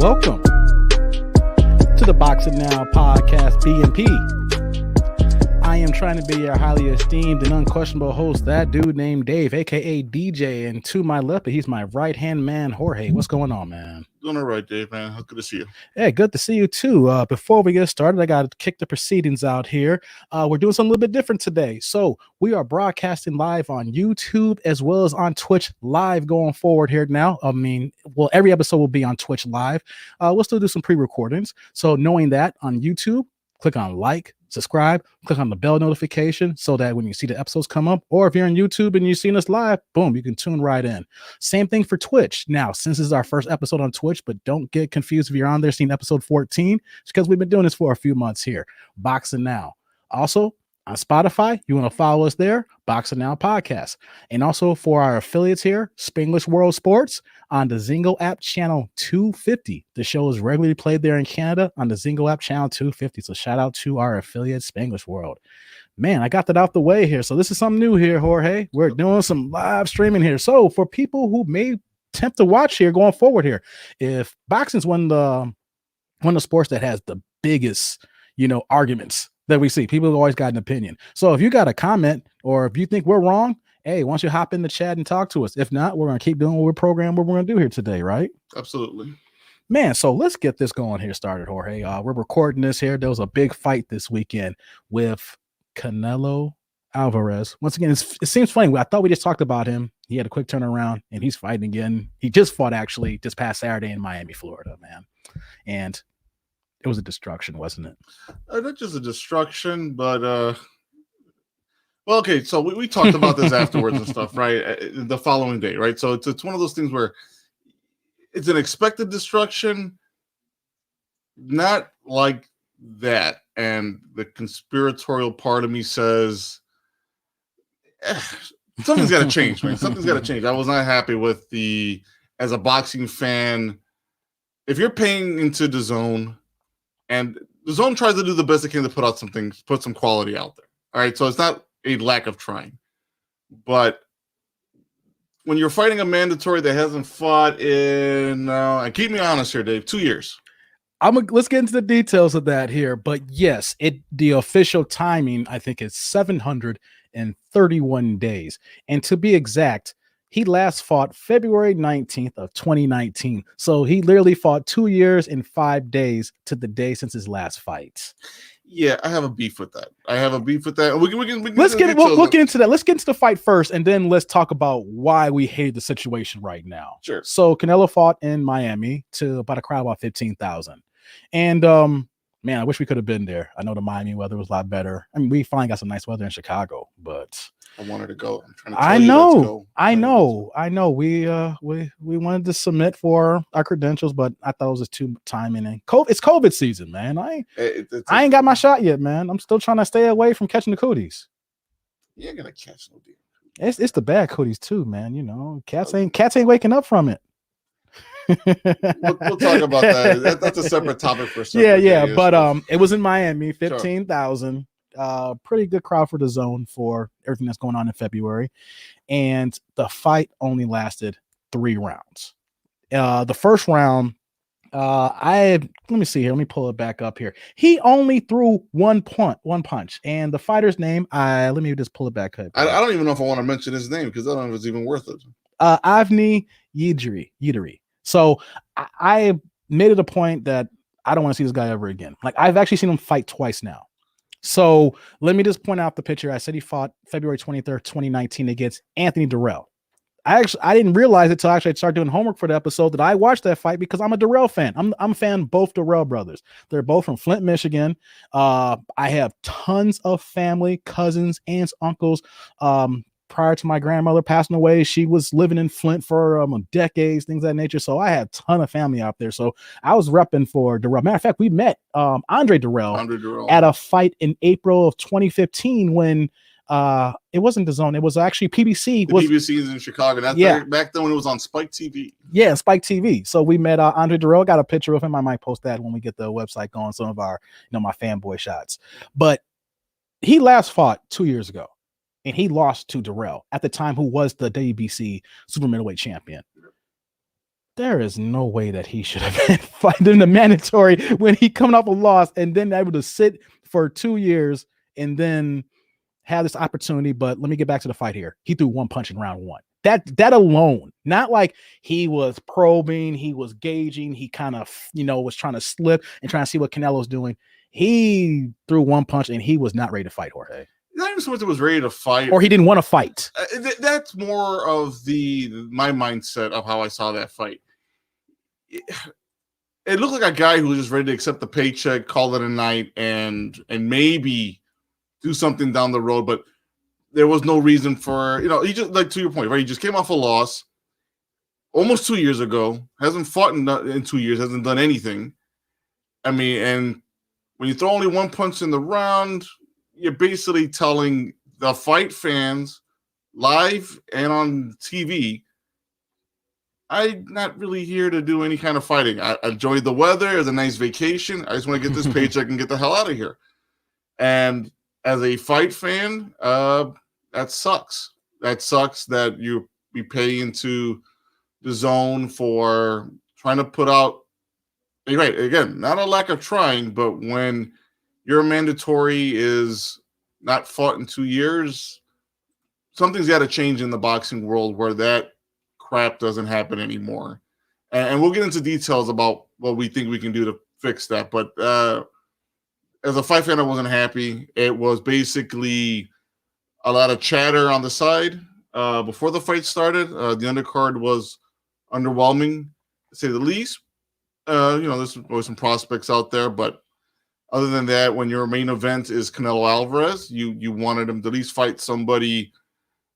welcome to the Boxing Now podcast, BNP. I am trying to be your highly esteemed and unquestionable host, that dude named Dave, aka DJ, and to my left, he's my right-hand man, Jorge. What's going on, man? Doing all right, Dave, man. How good to see you. Hey, good to see you too. Before we get started, I got to kick the proceedings out here. We're doing something a little bit different today. So we are broadcasting live on YouTube as well as on Twitch live going forward here now. Every episode will be on Twitch live. We'll still do some pre-recordings. So knowing that on YouTube, click on like, subscribe, click on the bell notification so that when you see the episodes come up, or if you're on YouTube and you've seen us live, boom, you can tune right in. Same thing for Twitch. Now, since this is our first episode on Twitch, but don't get confused if you're on there seeing episode 14, it's because we've been doing this for a few months here. Boxing Now. Also, on Spotify, you want to follow us there, Boxing Now Podcast. And also for our affiliates here, Spanglish World Sports on the Zingo app channel 250. The show is regularly played there in Canada on the Zingo app channel 250. So shout out to our affiliate, Spanglish World. Man, I got that out the way here. So this is something new here, Jorge. We're doing some live streaming here. So for people who may attempt to watch here going forward here, if boxing's one of the sports that has the biggest, arguments that we see. People have always got an opinion. So if you got a comment or if you think we're wrong, hey, why don't you hop in the chat and talk to us? If not, we're going to keep doing what we're going to do here today, right? Absolutely. Man, so let's get this going here started, Jorge. We're recording this here. There was a big fight this weekend with Canelo Alvarez. Once again, it seems funny. I thought we just talked about him. He had a quick turnaround, and he's fighting again. He just fought, actually, this past Saturday in Miami, Florida, man. And it was a destruction, wasn't it? Not just a destruction, but well, okay. So we talked about this afterwards and stuff, right? The following day, right? So it's one of those things where it's an expected destruction, not like that. And the conspiratorial part of me says something's got to change, man. Something's got to change. I was not happy with as a boxing fan. If you're paying into the zone. And the zone tries to do the best it can to put some quality out there. All right, so it's not a lack of trying. But when you're fighting a mandatory that hasn't fought in, and keep me honest here, Dave, 2 years. Let's get into the details of that here. But yes, the official timing, I think, is 731 days. And to be exact, he last fought February 19th of 2019. So he literally fought 2 years and 5 days to the day since his last fight. Yeah, I have a beef with that. We'll get into that. Let's get into the fight first, and then let's talk about why we hate the situation right now. Sure. So Canelo fought in Miami to about a crowd about 15,000. And man, I wish we could have been there. I know the Miami weather was a lot better. I mean, we finally got some nice weather in Chicago, but I wanted to go. I'm trying to tell you, let's go. I know. We wanted to submit for our credentials, but I thought it was just too timing. And it's COVID season, man. I ain't got my shot yet, man. I'm still trying to stay away from catching the cooties. You ain't gonna catch no deal. It's the bad cooties too, man. Cats ain't waking up from it. We'll talk about that. That's a separate topic for separate day, but it was in Miami, 15,000. Pretty good crowd for the zone for everything that's going on in February. And the fight only lasted 3 rounds. The first round, let me see here. Let me pull it back up here. He only threw one punch. And the fighter's name, let me just pull it back up. I don't even know if I want to mention his name because I don't know if it's even worth it. Avni Yildrim. So I made it a point that I don't want to see this guy ever again. Like, I've actually seen him fight twice now. So let me just point out the picture. I said he fought February 23rd, 2019 against Anthony Durrell. I didn't realize it till I started doing homework for the episode that I watched that fight because I'm a Durrell fan. I'm a fan of both Durrell brothers. They're both from Flint, Michigan. I have tons of family, cousins, aunts, uncles. Prior to my grandmother passing away, she was living in Flint for decades, things of that nature. So I had a ton of family out there. So I was repping for Durrell. Matter of fact, we met Andre Durrell at a fight in April of 2015 when it wasn't the zone. It was actually PBC. PBC is in Chicago. Back then when it was on Spike TV. Yeah, Spike TV. So we met Andre Durrell. Got a picture of him. I might post that when we get the website going. Some of our, my fanboy shots. But he last fought 2 years ago. And he lost to Durrell at the time, who was the WBC super middleweight champion. There is no way that he should have been fighting the mandatory when he coming off a loss and then able to sit for 2 years and then have this opportunity. But let me get back to the fight here. He threw one punch in round one. That alone, not like he was probing, he was gauging, he kind of, was trying to slip and trying to see what Canelo's doing. He threw one punch and he was not ready to fight Jorge. Not even so much it was ready to fight. Or he didn't want to fight. That's more of my mindset of how I saw that fight. It looked like a guy who was just ready to accept the paycheck, call it a night, and maybe do something down the road, but there was no reason for, he just, like, to your point, right? He just came off a loss almost 2 years ago, hasn't fought in 2 years, hasn't done anything. I mean, and when you throw only one punch in the round, you're basically telling the fight fans live and on TV, I'm not really here to do any kind of fighting. I enjoyed the weather. It was a nice vacation. I just want to get this paycheck and get the hell out of here. And as a fight fan, that sucks. That sucks that you be paying to the zone for trying to put out. Right, again, not a lack of trying, but when your mandatory is not fought in 2 years, something's got to change in the boxing world where that crap doesn't happen anymore. And we'll get into details about what we think we can do to fix that. But as a fight fan, I wasn't happy. It was basically a lot of chatter on the side before the fight started. The undercard was underwhelming, to say the least. There's always some prospects out there, but other than that, when your main event is Canelo Alvarez, you wanted him to at least fight somebody.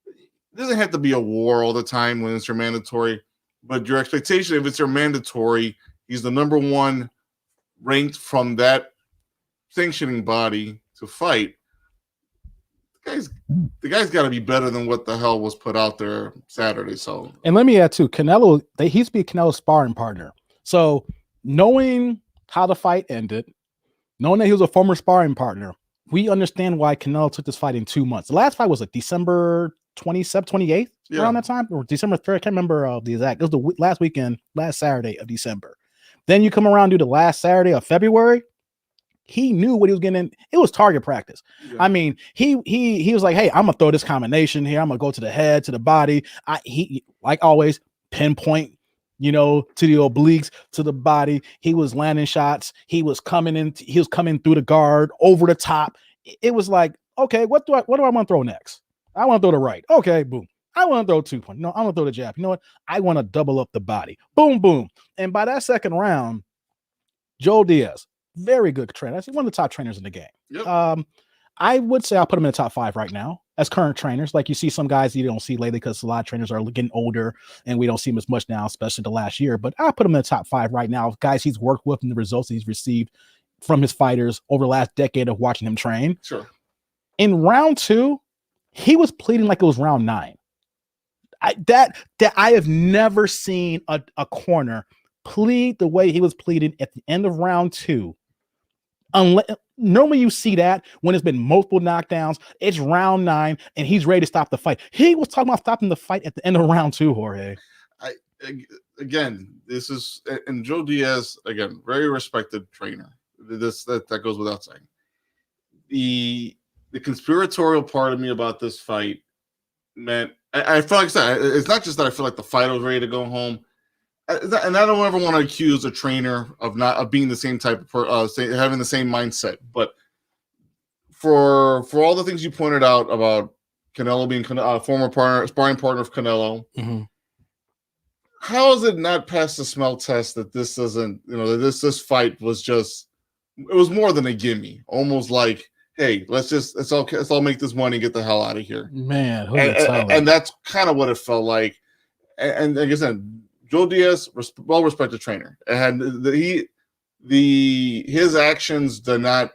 It doesn't have to be a war all the time when it's your mandatory, but your expectation, if it's your mandatory, he's the number one ranked from that sanctioning body to fight. The guy's got to be better than what the hell was put out there Saturday. So, and let me add too, Canelo, he used to be Canelo's sparring partner. So knowing how the fight ended, knowing that he was a former sparring partner, we understand why Canelo took this fight in 2 months. The last fight was like December 27th, 28th, around that time, or December 3rd. I can't remember the exact. It was the last weekend, last Saturday of December. Then you come around to the last Saturday of February. He knew what he was getting in. It was target practice. Yeah. I mean, he was like, hey, I'm gonna throw this combination here. I'm gonna go to the head, to the body. He like always pinpoint, to the obliques, to the body. He was landing shots. He was coming in. He was coming through the guard, over the top. It was like, okay, what do I want to throw next? I want to throw the right. Okay, boom. I want to throw 2 points. No, I'm gonna throw the jab. You know what? I want to double up the body. Boom, boom. And by that second round, Joe Diaz, very good trainer. That's one of the top trainers in the game. Yep. I would say I'll put him in the top 5 right now as current trainers. Like, you see some guys you don't see lately because a lot of trainers are getting older and we don't see him as much now, especially the last year. But I'll put him in the top 5 right now. Guys he's worked with and the results he's received from his fighters over the last decade of watching him train. Sure. In round 2, he was pleading like it was round 9. I have never seen a corner plead the way he was pleading at the end of round 2. Normally you see that when it's been multiple knockdowns, it's round 9 and he's ready to stop the fight. He was talking about stopping the fight at the end of round 2, Jorge. This is, and Joe Diaz, again, very respected trainer. That goes without saying. The conspiratorial part of me about this fight meant, I felt like I said, it's not just that I feel like the fighter was ready to go home. And I don't ever want to accuse a trainer of being the same type of having the same mindset. But for all the things you pointed out about Canelo being a former sparring partner of Canelo, how is it not past the smell test that this doesn't, this fight was just, it was more than a gimme, almost like, hey, let's all make this money and get the hell out of here, man. And that's kind of what it felt like. And like I said, Joe Diaz, well-respected trainer, and his actions does not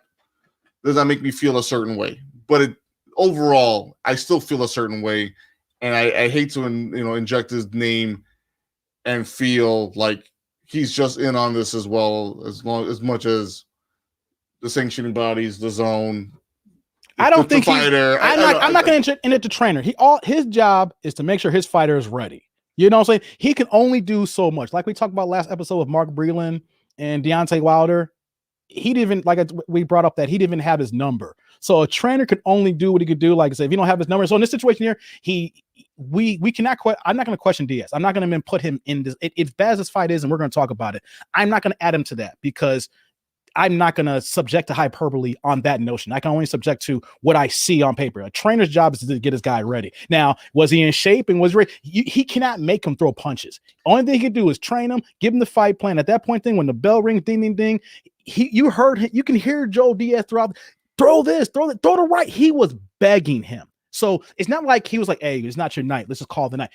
make me feel a certain way. But overall, I still feel a certain way, and I hate to inject his name and feel like he's just in on this as well, as much as the sanctioning bodies, the zone. I don't think fighter. I'm not going to inject in it the trainer. His job is to make sure his fighter is ready. You know what I'm saying? He can only do so much. Like we talked about last episode with Mark Breland and Deontay Wilder. He didn't even we brought up that he didn't even have his number. So a trainer could only do what he could do. Like I said, if you don't have his number. So in this situation here, we cannot. I'm not going to question Diaz. I'm not going to put him in this. As bad as this fight is, and we're going to talk about it, I'm not going to add him to that because I'm not going to subject to hyperbole on that notion. I can only subject to what I see on paper. A trainer's job is to get his guy ready. Now, was he in shape and was ready? He cannot make him throw punches. Only thing he can do is train him, give him the fight plan. At that point, when the bell rings, ding, ding, ding, you can hear Joe Diaz throw this, throw the right. He was begging him. So it's not like he was like, hey, it's not your night. Let's just call the night.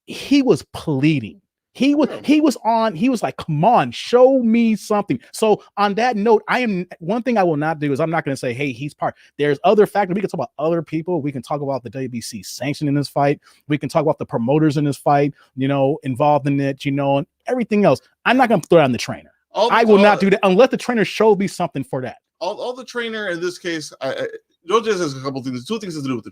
He was pleading. He was like, come on, show me something. So on that note, one thing I will not do is I'm not going to say, hey, he's part. There's other factors. We can talk about other people. We can talk about the WBC sanction in this fight. We can talk about the promoters in this fight, involved in it, and everything else. I'm not going to throw it on the trainer. I will not do that unless the trainer show me something for that. All the trainer in this case, Joe just has a couple things. Two things to do with the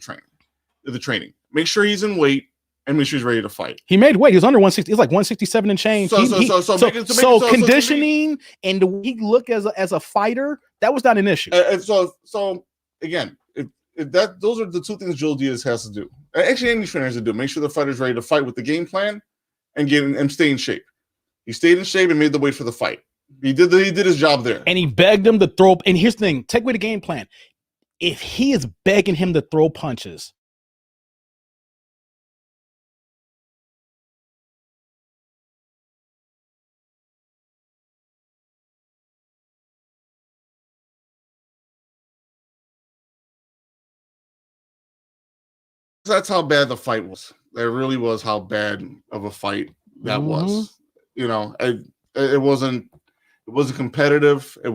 training. Make sure he's in weight. And make sure he's ready to fight. He made weight. He was under 160. It was like 167 and change. So conditioning and the way he look as a fighter, that was not an issue. So again, if those are the two things Joe Diaz has to do. Actually, any trainer has to do. Make sure the fighter's ready to fight with the game plan and stay in shape. He stayed in shape and made the weight for the fight. He did his job there. And he begged him to throw. And here's the thing: take away the game plan. If he is begging him to throw punches. That's how bad the fight was. That really was how bad of a fight that was. It wasn't competitive. It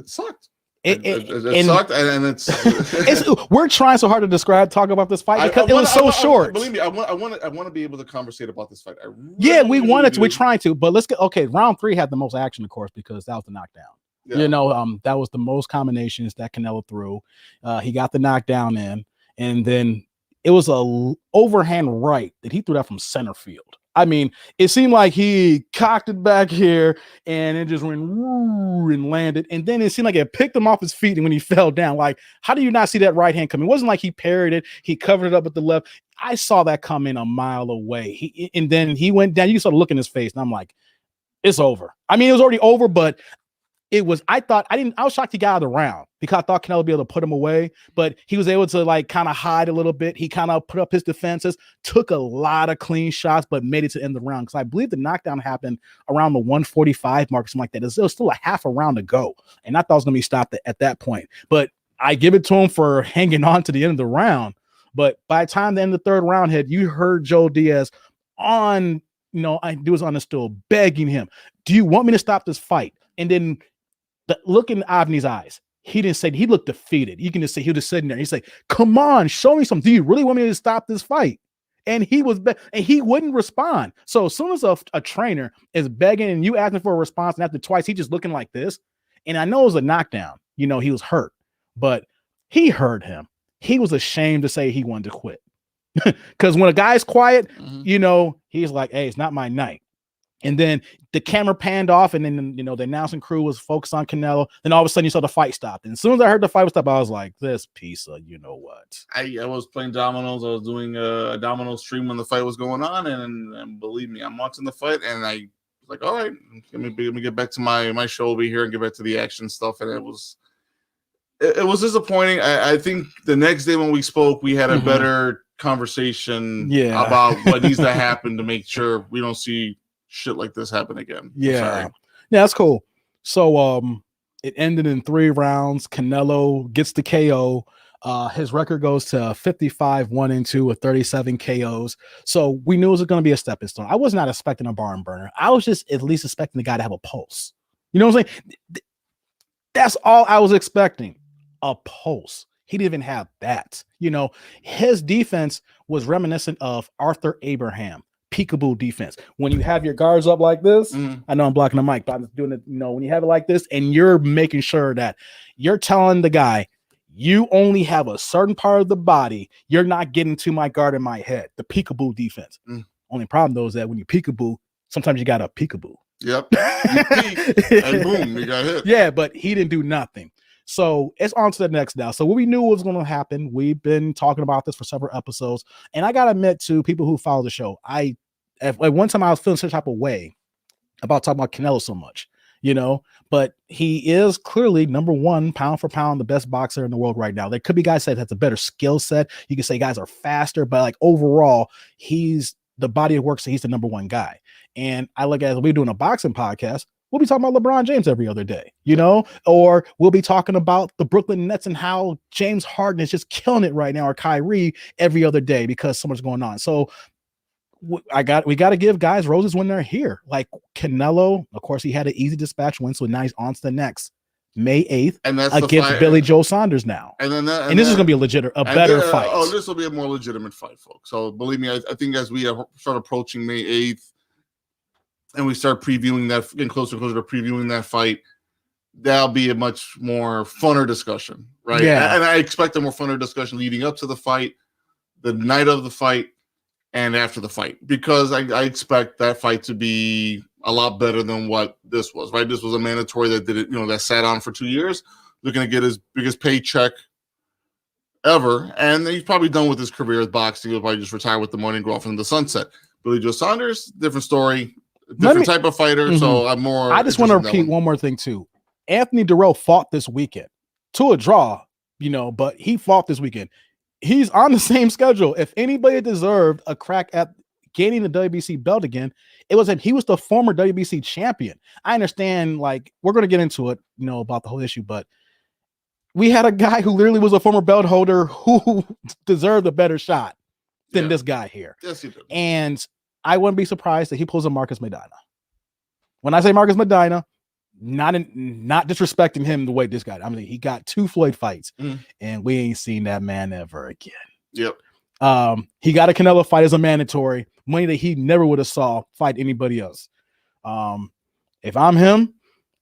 sucked. It sucked, and it's we're trying so hard to talk about this fight because it was so short. Believe me, I want to be able to conversate about this fight. We're trying to, but let's get round 3 had the most action, of course, because that was the knockdown. Yeah. That was the most combinations that Canelo threw. He got the knockdown in. And then it was a overhand right that he threw that from center field. I mean, it seemed like he cocked it back here and it just went woo and landed. And then it seemed like it picked him off his feet. And when he fell down, like, how do you not see that right hand coming? It wasn't like he parried it. He covered it up with the left. I saw that coming a mile away. And then he went down. You saw the look in his face. And I'm like, it's over. I mean, it was already over, but I was shocked he got out of the round because I thought Canelo would be able to put him away, but he was able to like kind of hide a little bit. He kind of put up his defenses, took a lot of clean shots, but made it to end the round. Because I believe the knockdown happened around the 145 mark, something like that. There was still a half a round to go. And I thought it was going to be stopped at that point, but I give it to him for hanging on to the end of the round. But by the time the end of the 3rd round hit, you heard Joe Diaz on the stool begging him, do you want me to stop this fight? And then the look in Avni's eyes, he didn't say, he looked defeated. You can just say he was just sitting there. He's like, come on, show me something. Do you really want me to stop this fight? And he wouldn't respond. So as soon as a trainer is begging and you asking for a response, and after twice, he just looking like this. And I know it was a knockdown. He was hurt, but he hurt him. He was ashamed to say he wanted to quit. Because when a guy's quiet, he's like, hey, it's not my night. And then the camera panned off, and then the announcing crew was focused on Canelo. Then all of a sudden, you saw the fight stopped. And as soon as I heard the fight was stopped, I was like, "This piece of what?" I was playing dominoes. I was doing a domino stream when the fight was going on, and believe me, I'm watching the fight, and I was like, "All right, let me get back to my show over here and get back to the action stuff." And it was disappointing. I think the next day when we spoke, we had a better conversation about what needs to happen to make sure we don't see shit like this happen again. Yeah, that's cool. So it ended in 3 rounds. Canelo gets the KO. His record goes to 55-1-2 with 37 KOs. So we knew it was going to be a stepping stone. I was not expecting a barn burner. I was just at least expecting the guy to have a pulse. You know what I'm saying? That's all I was expecting. A pulse. He didn't even have that. His defense was reminiscent of Arthur Abraham. Peekaboo defense. When you have your guards up like this, I know I'm blocking the mic, but I'm just doing it, when you have it like this and you're making sure that you're telling the guy, you only have a certain part of the body, you're not getting to my guard in my head, the peekaboo defense. Only problem though is that when you peekaboo, sometimes you got to peekaboo. Yep. You peek, and boom, you got hit. Yeah, but he didn't do nothing. So it's on to the next now. So what we knew was going to happen. We've been talking about this for several episodes. And I got to admit to people who follow the show, at one time I was feeling some type of way about talking about Canelo so much, but he is clearly number one, pound for pound, the best boxer in the world right now. There could be guys that has a better skill set. You can say guys are faster, but like overall, he's the body of work. So he's the number one guy. And I look at it, we're doing a boxing podcast. We'll be talking about LeBron James every other day, or we'll be talking about the Brooklyn Nets and how James Harden is just killing it right now, or Kyrie every other day because so much going on. So we got to give guys roses when they're here. Like Canelo, of course, he had an easy dispatch win, so now he's on to the next May 8th, and that's against Billy Joe Saunders now. And this is going to be a better fight. Oh, this will be a more legitimate fight, folks. So believe me, I think as we start approaching May 8th, and we start previewing that, getting closer and closer to previewing that fight, that'll be a much more funner discussion, right? Yeah. And I expect a more funner discussion leading up to the fight, the night of the fight, and after the fight, because I expect that fight to be a lot better than what this was, right? This was a mandatory that did it, that sat on for 2 years, looking to get his biggest paycheck ever, and he's probably done with his career with boxing. He'll probably just retire with the money and go off into the sunset. Billy Joe Saunders, different story. Different type of fighter, so I'm more. I just want to repeat one more thing too. Anthony Durrell fought this weekend to a draw, but he fought this weekend. He's on the same schedule. If anybody deserved a crack at gaining the WBC belt again, it was him. He was the former WBC champion. I understand, like, we're going to get into it, about the whole issue, but we had a guy who literally was a former belt holder who deserved a better shot than this guy here. Yes, he did. And I wouldn't be surprised that he pulls a Marcus Medina. When I say Marcus Medina, not disrespecting him the way this guy. I mean, he got 2 Floyd fights, and we ain't seen that man ever again. Yep. He got a Canelo fight as a mandatory, money that he never would have saw fight anybody else. If I'm him,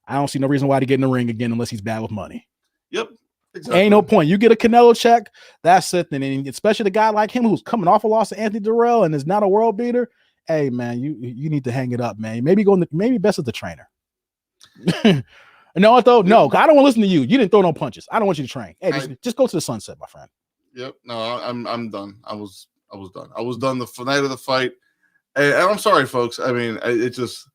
I don't see no reason why to get in the ring again unless he's bad with money. Yep. Exactly. Ain't no point. You get a Canelo check, that's it. And especially the guy like him who's coming off a loss to Anthony Durrell and is not a world beater. Hey man, you need to hang it up, man. Maybe best as the trainer. No, though, no, I don't want to listen to you. You didn't throw no punches. I don't want you to train. Hey, just go to the sunset, my friend. Yep. No, I'm done. I was done. I was done the night of the fight, and I'm sorry, folks. I mean, it just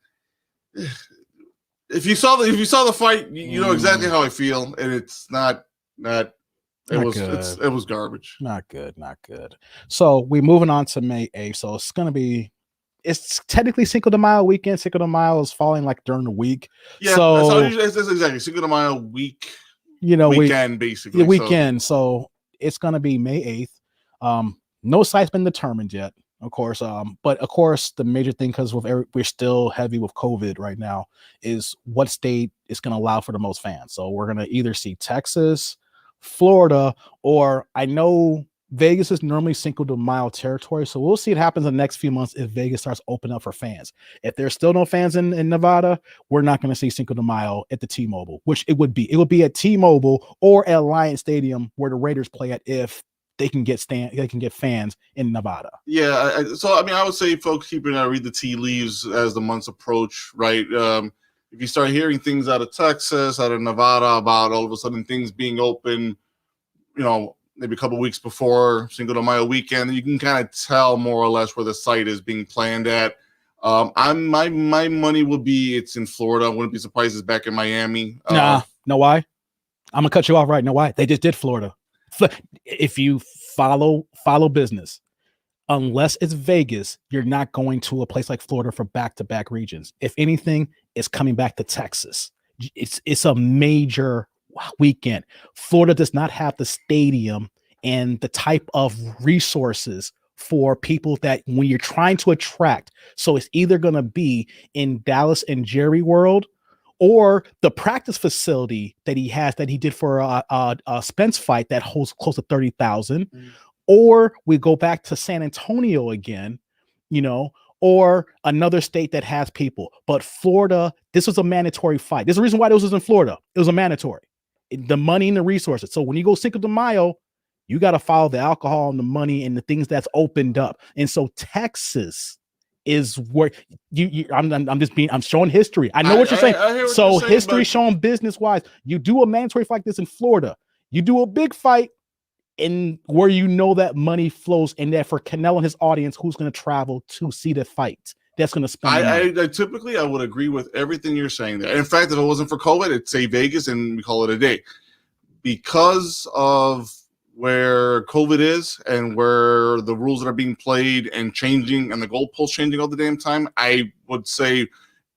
if you saw the fight, you know exactly how I feel, and it's not. It was garbage. Not good. So we're moving on to May 8th. So it's technically Cinco de Mayo weekend. Cinco de Mayo is falling like during the week. Yeah, so that's exactly Cinco de Mayo week. Weekend basically. The weekend. So it's gonna be May 8th. No site's been determined yet, of course. But of course, the major thing, because we're still heavy with COVID right now, is what state is gonna allow for the most fans. So we're gonna either see Texas, Florida, or I know Vegas is normally Cinco de Mayo territory, so we'll see what happens in the next few months if Vegas starts opening up for fans. If there's still no fans in Nevada, we're not going to see Cinco de Mayo at the T-Mobile, which it would be. It would be at T-Mobile or at Alliance Stadium where the Raiders play at if they can get fans in Nevada. Yeah, I would say folks keeping read the tea leaves as the months approach, right? If you start hearing things out of Texas, out of Nevada about all of a sudden things being open, maybe a couple of weeks before Cinco de Mayo weekend, you can kind of tell more or less where the site is being planned at. My money will be it's in Florida. I wouldn't be surprised it's back in Miami. Know why? I'm gonna cut you off right. Know why? They just did Florida. If you follow business, unless it's Vegas, you're not going to a place like Florida for back-to-back regions. If anything, it's coming back to Texas. It's a major weekend. Florida does not have the stadium and the type of resources for people that when you're trying to attract. So it's either going to be in Dallas and Jerry World or the practice facility that he did for a Spence fight that holds close to 30,000, or we go back to San Antonio again, or another state that has people. But Florida, this was a mandatory fight. There's a reason why this was in Florida. It was a mandatory. The money and the resources. So when you go Cinco de Mayo, you got to follow the alcohol and the money and the things that's opened up. And so Texas is where I'm showing history. I know what you're saying. I hear what so you're saying, history but showing business wise, you do a mandatory fight like this in Florida. You do a big fight in where you know that money flows, and that for Canelo and his audience, who's going to travel to see the fight, that's going to spend. I typically I would agree with everything you're saying there. In fact, if it wasn't for COVID, it'd say Vegas and we call it a day. Because of where COVID is and where the rules that are being played and changing and the goalposts changing all the damn time, I would say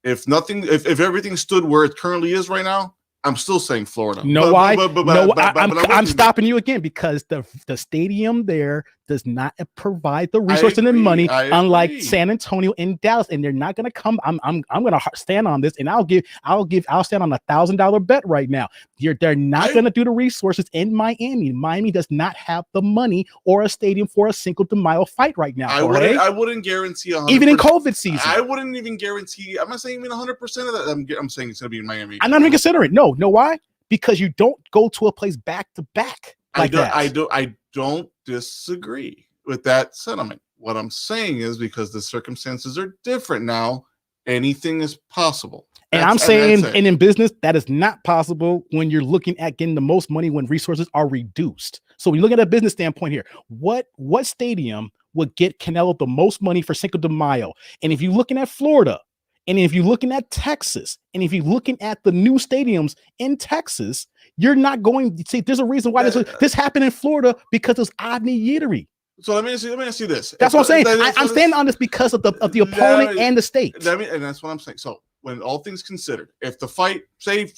if everything stood where it currently is right now, I'm still saying Florida. Why? I'm stopping you again because the stadium there does not provide the resources and money, unlike San Antonio and Dallas, and they're not going to come. I'm going to stand on this, and I'll stand on $1,000 bet right now. They're not going to do the resources in Miami. Miami does not have the money or a stadium for a Cinco de Mayo fight right now. I wouldn't guarantee 100%. Even in COVID season. I wouldn't even guarantee. I'm not saying even 100% of that. I'm saying it's going to be in Miami. I'm not even considering. No, why? Because you don't go to a place back to back like that. I don't disagree with that sentiment. What I'm saying is because the circumstances are different now, anything is possible. And I'm saying, and in business, that is not possible when you're looking at getting the most money when resources are reduced. So when you look at a business standpoint here, what stadium would get Canelo the most money for Cinco de Mayo? And if you're looking at Florida, and if you're looking at Texas, and if you're looking at the new stadiums in Texas, you're not going to see. There's a reason why this happened in Florida because it's Adney Yildrim. So let me ask you this. That's what I'm saying. I'm standing on this because of the opponent and the state. And that's what I'm saying. So when all things considered, if the fight, say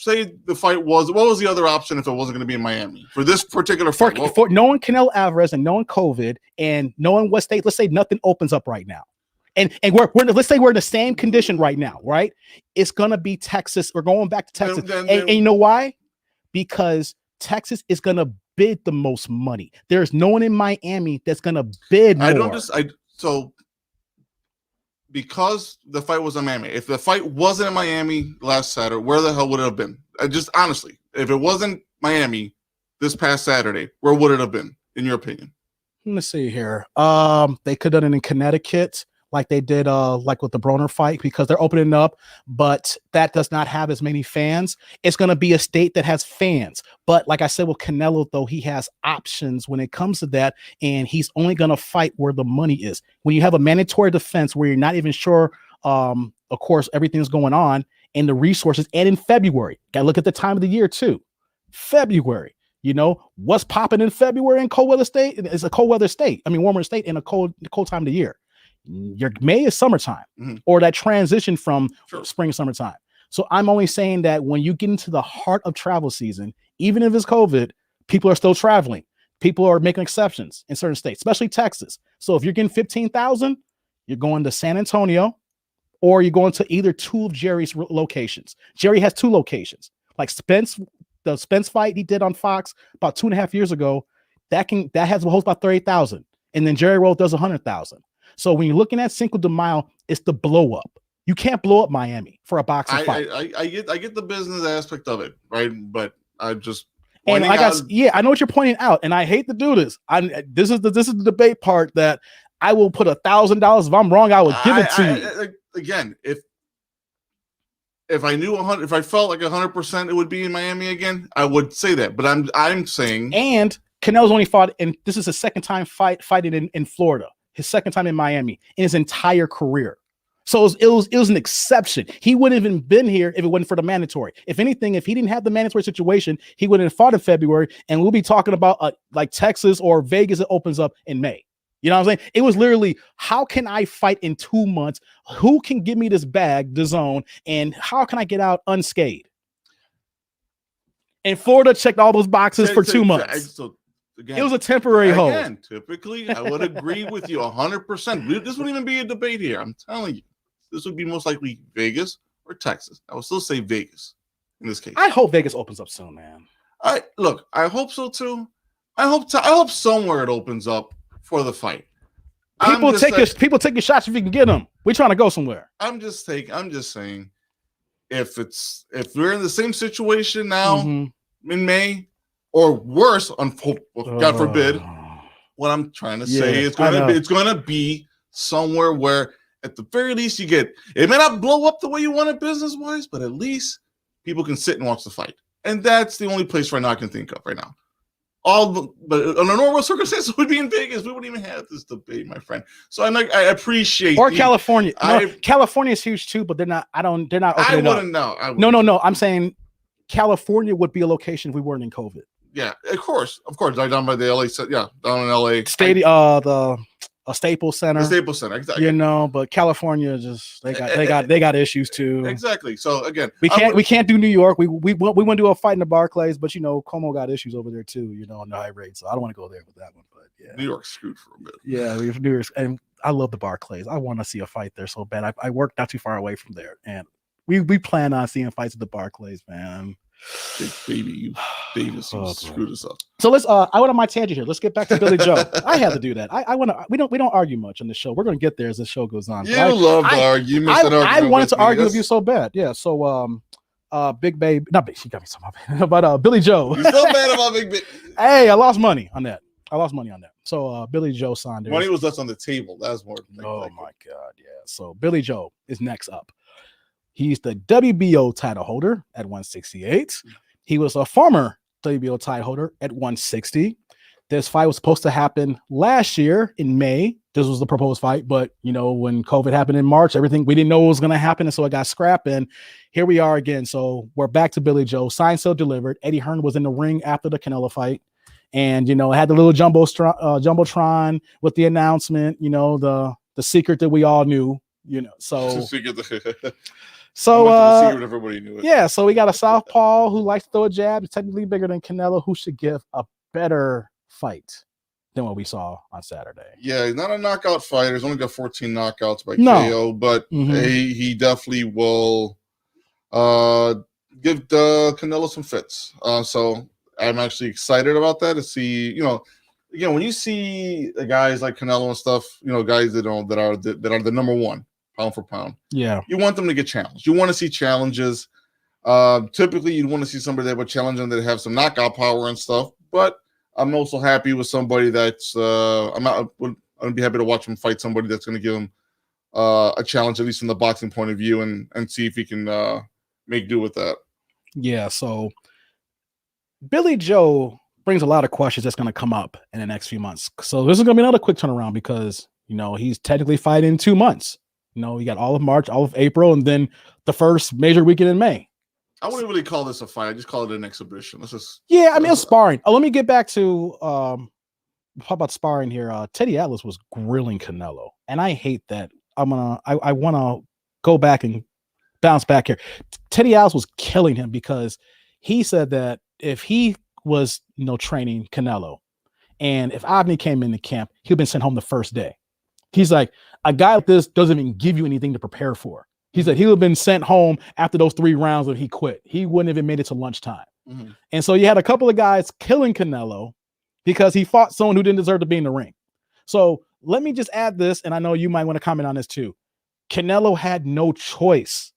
the fight was, what was the other option if it wasn't going to be in Miami for this particular fight? For knowing Canelo Alvarez and knowing COVID and knowing what state, let's say nothing opens up right now. And we're let's say we're in the same condition right now, right? It's gonna be Texas. We're going back to Texas, and you know why? Because Texas is gonna bid the most money. There's no one in Miami that's gonna bid more. So because the fight was in Miami. If the fight wasn't in Miami last Saturday, where the hell would it have been? Just honestly, if it wasn't Miami this past Saturday, where would it have been, in your opinion? Let me see here. They could have done it in Connecticut, like they did like with the Broner fight, because they're opening up, but that does not have as many fans. It's going to be a state that has fans. But like I said, with Canelo, though, he has options when it comes to that, and he's only going to fight where the money is. When you have a mandatory defense where you're not even sure, of course, everything's going on, and the resources, and in February, got to look at the time of the year too. February. You know, what's popping in February in cold weather state? It's a cold weather state. I mean, warmer state in a cold time of the year. Your May is summertime, or that transition from spring to summertime. So I'm only saying that when you get into the heart of travel season, even if it's COVID, people are still traveling. People are making exceptions in certain states, especially Texas. So if you're getting 15,000, you're going to San Antonio, or you're going to either two of Jerry's locations. Jerry has two locations, like the Spence fight he did on Fox about 2.5 years ago. That has a host about 30,000, and then Jerry Roll does 100,000. So when you're looking at Cinco de Mayo, it's the blow up. You can't blow up Miami for a boxing fight. I get the business aspect of it, right? But I just I know what you're pointing out, and I hate to do this. This is the debate part that I will put $1,000. If I'm wrong, I would give it to you. Again, if I knew 100, if I felt like 100%, it would be in Miami again, I would say that. But I'm saying, and Canelo's only fought, and this is his second time fighting in Florida. His second time in Miami in his entire career. So it was an exception. He wouldn't have even been here if it wasn't for the mandatory. If anything, if he didn't have the mandatory situation, he wouldn't have fought in February, and we'll be talking about like Texas or Vegas that opens up in May. You know what I'm saying? It was literally, how can I fight in 2 months? Who can give me this bag, the zone, and how can I get out unscathed? And Florida checked all those boxes for 2 months. Again, it was a temporary hold. Again, typically, I would agree with you 100%. This wouldn't even be a debate here. I'm telling you, this would be most likely Vegas or Texas. I would still say Vegas in this case. I hope Vegas opens up soon, man. I hope so too. I hope somewhere it opens up for the fight. People take your shots if you can get them. We're trying to go somewhere. I'm just saying, if we're in the same situation now in May. Or worse, God forbid. What I'm trying to say is it's going to be somewhere where at the very least, you get it may not blow up the way you want it business wise, but at least people can sit and watch the fight. And that's the only place right now I can think of right now. But under normal circumstances, we'd be in Vegas. We wouldn't even have this debate, my friend. So I appreciate California. No, California is huge too, but they're not. They're not. I wouldn't know. No. I'm saying California would be a location if we weren't in COVID. Yeah, of course. Right down by the LA. Yeah, down in LA. Stadium. A Staples Center. The Staples Center, exactly. You know, but California just they got issues too. Exactly. So again, we can't do New York. We want to do a fight in the Barclays, but you know, Como got issues over there too. You know, on the high rate, so I don't want to go there with that one. But yeah, New York's screwed for a bit. Yeah, we have New York, and I love the Barclays. I want to see a fight there so bad. I work not too far away from there, and we plan on seeing fights at the Barclays, man. Baby, you Davis, you screwed us up. So let's I went on my tangent here. Let's get back to Billy Joe. I had to do that. I want to we don't argue much on the show. We're gonna get there as the show goes on. You love to argue. I wanted to argue with you so bad. Yeah. So Big Babe, not Big, she got me some but Billy Joe. You're so bad about Big Babe. Hey, I lost money on that. So Billy Joe Saunders. Money was left on the table. That's more. Oh my God, yeah. So Billy Joe is next up. He's the WBO title holder at 168. He was a former WBO title holder at 160. This fight was supposed to happen last year in May. This was the proposed fight, but you know, when COVID happened in March, everything we didn't know what was going to happen, and so it got scrapped. And here we are again. So we're back to Billy Joe. Signed, sealed, delivered. Eddie Hearn was in the ring after the Canelo fight, and you know, had the little jumbotron with the announcement. You know, the secret that we all knew. You know, so. So everybody knew it. Yeah, so we got a southpaw who likes to throw a jab. He's technically bigger than Canelo, who should give a better fight than what we saw on Saturday. Yeah, he's not a knockout fighter. He's only got 14 knockouts by KO, but he definitely will give Canelo some fits. So I'm actually excited about that to see, you know, again, when you see guys like Canelo and stuff, you know, guys that are the number one pound for pound. Yeah. You want them to get challenged. You want to see challenges. Typically, you'd want to see somebody that would challenge them that have some knockout power and stuff. But I'm also happy with somebody that's I'd be happy to watch him fight somebody that's going to give him a challenge, at least from the boxing point of view, and see if he can make do with that. Yeah. So Billy Joe brings a lot of questions that's going to come up in the next few months. So this is going to be another quick turnaround because, you know, he's technically fighting in 2 months. You know, you got all of March, all of April, and then the first major weekend in May. I wouldn't really call this a fight. I just call it an exhibition. I mean, it's sparring. Let me get back to how about sparring here? Teddy Atlas was grilling Canelo, and I hate that. I want to go back and bounce back here. Teddy Atlas was killing him because he said that if he was, you know, training Canelo, and if Avni came into camp, he'd been sent home the first day. He's like, a guy like this doesn't even give you anything to prepare for. He said he would have been sent home after those 3 rounds that he quit. He wouldn't have even made it to lunchtime. Mm-hmm. And so you had a couple of guys killing Canelo because he fought someone who didn't deserve to be in the ring. So let me just add this, and I know you might want to comment on this too. Canelo had no choice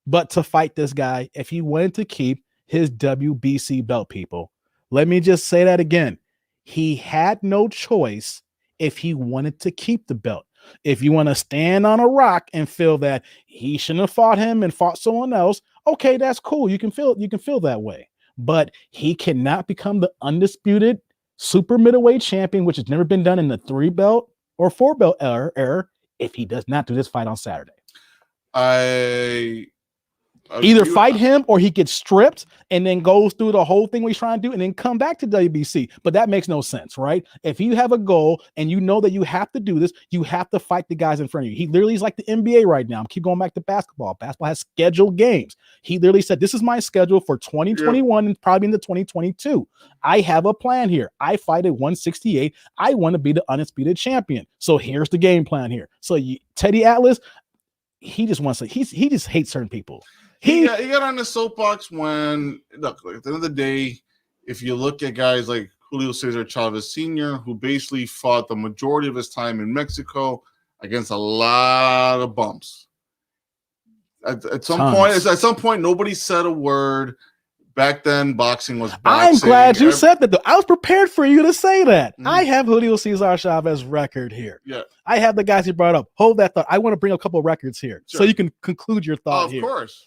but to fight this guy if he wanted to keep his WBC belt, people. Let me just say that again. He had no choice if he wanted to keep the belt. If you want to stand on a rock and feel that he shouldn't have fought him and fought someone else, okay, that's cool. You can feel that way. But he cannot become the undisputed super middleweight champion, which has never been done in the 3-belt or 4-belt era, if he does not do this fight on Saturday. Either fight him or he gets stripped and then goes through the whole thing we're trying to do and then come back to WBC. But that makes no sense, right? If you have a goal and you know that you have to do this, you have to fight the guys in front of you. He literally is like the NBA right now. I'm keep going back to basketball. Basketball has scheduled games. He literally said, this is my schedule for 2021 and probably into 2022. I have a plan here. I fight at 168. I want to be the undisputed champion. So here's the game plan here. So Teddy Atlas, he just wants to, he just hates certain people. He got on the soapbox when, look, at the end of the day, if you look at guys like Julio Cesar Chavez Sr., who basically fought the majority of his time in Mexico against a lot of bumps. At some point, nobody said a word. back then boxing was boxing. I'm glad you said that, though. I was prepared for you to say that. I have Julio Cesar Chavez record here. Yeah. I have the guys you brought up. Hold that thought. I want to bring a couple of records here so you can conclude your thought here. Of course.